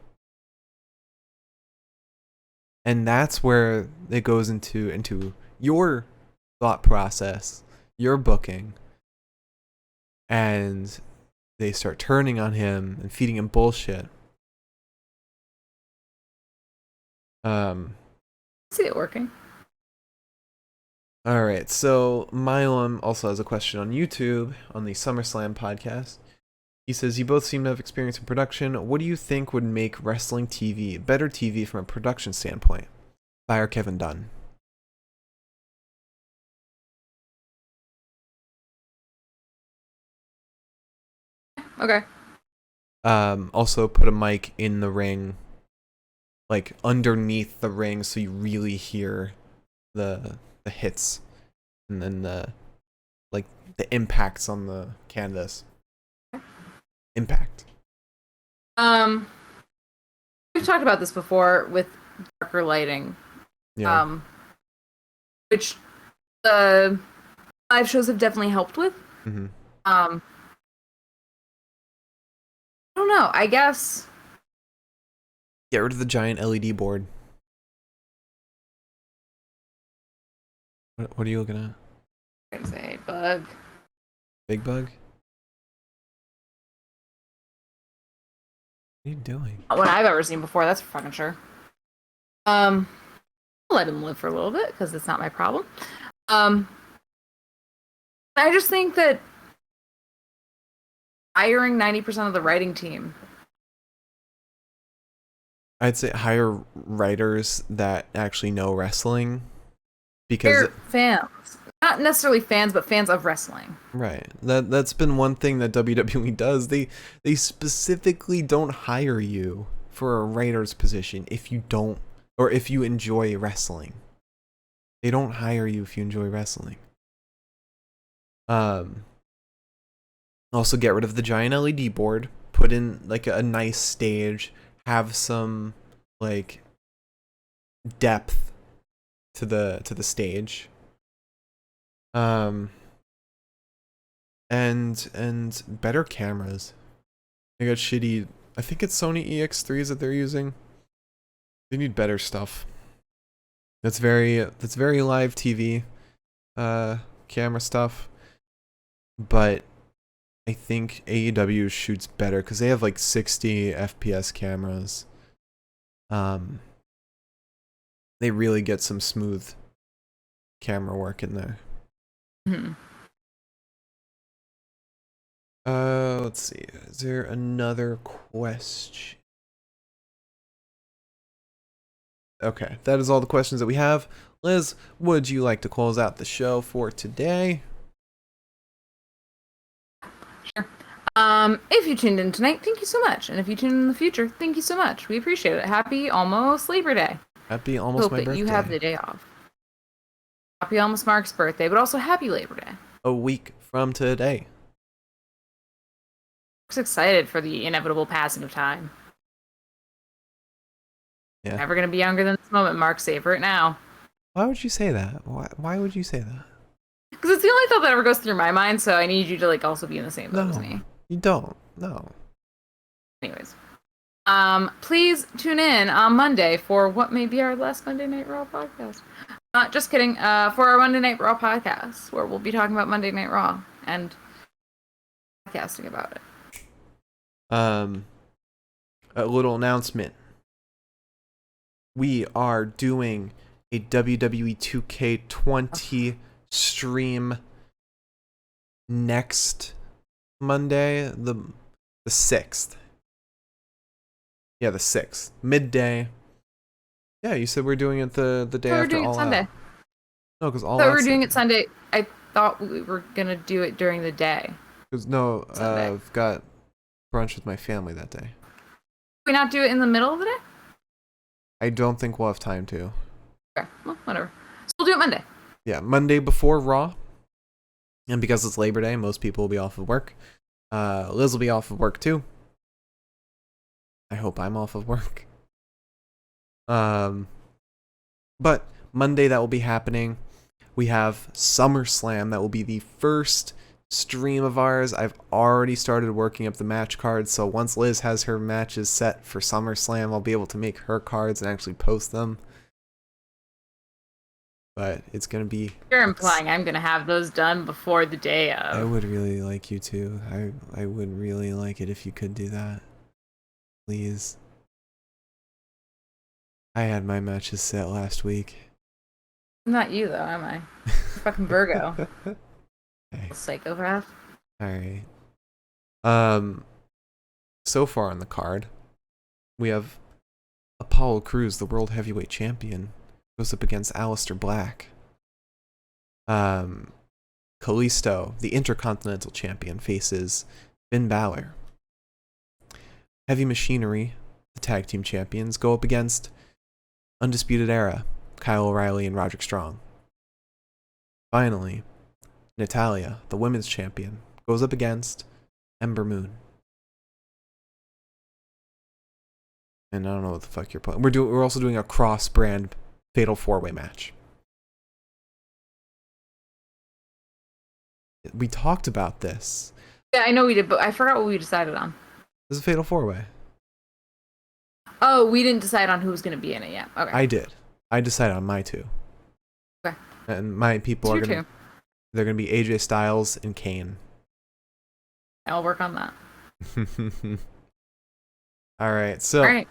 And that's where it goes into your thought process, your booking. And they start turning on him and feeding him bullshit. I see it working. Alright, so Milam also has a question on YouTube on the SummerSlam podcast. He says, "You both seem to have experience in production. What do you think would make wrestling TV better TV from a production standpoint?" Fire Kevin Dunn. Okay. Also put a mic in the ring, like underneath the ring, so you really hear the hits and then the impacts on the canvas. Impact. We've talked about this before with darker lighting. Yeah. Which the live shows have definitely helped with. Mm-hmm. I don't know. I guess Get rid of the giant LED board. What are you looking at? I'm gonna say bug. Big bug? What are you doing? Not one I've ever seen before, that's for fucking sure. I'll let him live for a little bit, because it's not my problem. I just think that hiring 90% of the writing team. I'd say hire writers that actually know wrestling. Because they're fans. Not necessarily fans, but fans of wrestling. Right. That's been one thing that WWE does. They specifically don't hire you for a writer's position if you don't, or if you enjoy wrestling. They don't hire you if you enjoy wrestling. Also get rid of the giant LED board. Put in like a nice stage. Have some like depth to the stage. Um, and better cameras. They got shitty. I think it's Sony EX3s that they're using. They need better stuff. That's very live TV, camera stuff. But I think AEW shoots better because they have like 60 FPS cameras. They really get some smooth camera work in there. Hmm. Let's see. Is there another question? Okay, that is all the questions that we have. Liz, would you like to close out the show for today? Sure. If you tuned in tonight, thank you so much. And if you tune in the future, thank you so much. We appreciate it. Happy almost Labor Day. Happy almost Hope my that birthday. you have the day off. Happy almost Mark's birthday, but also happy Labor Day. A week from today. I'm excited for the inevitable passing of time. Yeah. Never gonna be younger than this moment, Mark. Savor it now. Why would you say that? Why would you say that? Because it's the only thought that ever goes through my mind, so I need you to like also be in the same boat as me. You don't. No. Anyways. Please tune in on Monday for what may be our last Monday Night Raw podcast. Just kidding. For our Monday Night Raw podcast, where we'll be talking about Monday Night Raw and podcasting about it. A little announcement. We are doing a WWE 2K20 stream next Monday, the 6th. Yeah, the 6th. Midday. Yeah, you said we're doing it the day after All Out. We're doing it Sunday. No, because All Out. We're doing it Sunday. I thought we were gonna do it during the day. Because no, I've got brunch with my family that day. Can we not do it in the middle of the day? I don't think we'll have time to. Okay, well, whatever. So we'll do it Monday. Yeah, Monday before Raw. And because it's Labor Day, most people will be off of work. Liz will be off of work too. I hope I'm off of work. But Monday that will be happening. We have SummerSlam. That will be the first stream of ours. I've already started working up the match cards, so once Liz has her matches set for SummerSlam, I'll be able to make her cards and actually post them. But it's gonna be... You're implying I'm gonna have those done before the day of. I would really like you to. I would really like it if you could do that. Please. I had my matches set last week. I'm not you though, am I? Fucking Virgo. Okay. Psychopath. Alright. So far on the card, we have Apollo Crews, the World Heavyweight Champion, goes up against Aleister Black. Kalisto, the Intercontinental Champion, faces Finn Balor. Heavy Machinery, the Tag Team Champions, go up against Undisputed Era, Kyle O'Reilly and Roderick Strong. Finally, Natalya, the Women's Champion, goes up against Ember Moon. And I don't know what the fuck you're playing. We're also doing a cross-brand Fatal 4-Way match. We talked about this. Yeah, I know we did, but I forgot what we decided on. This is a Fatal 4-Way. Oh, we didn't decide on who was going to be in it yet. Okay. I did. I decided on my two. Okay. And my people are going to... They're going to be AJ Styles and Kane. I'll work on that. Alright, so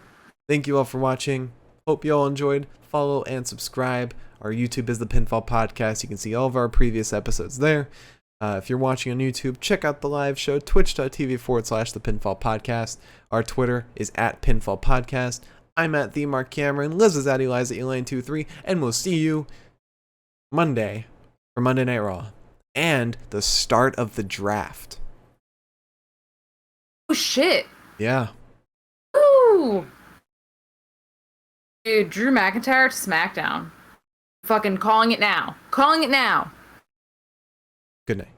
thank you all for watching. Hope you all enjoyed. Follow and subscribe. Our YouTube is The Pinfall Podcast. You can see all of our previous episodes there. If you're watching on YouTube, check out the live show, twitch.tv/The Pinfall Podcast. Our Twitter is @Pinfall Podcast. I'm at The Mark Cameron. Liz is at Eliza Elaine23. And we'll see you Monday for Monday Night Raw. And the start of the draft. Oh, shit. Yeah. Woo! Dude, Drew McIntyre to SmackDown. Fucking calling it now. Calling it now. Good night.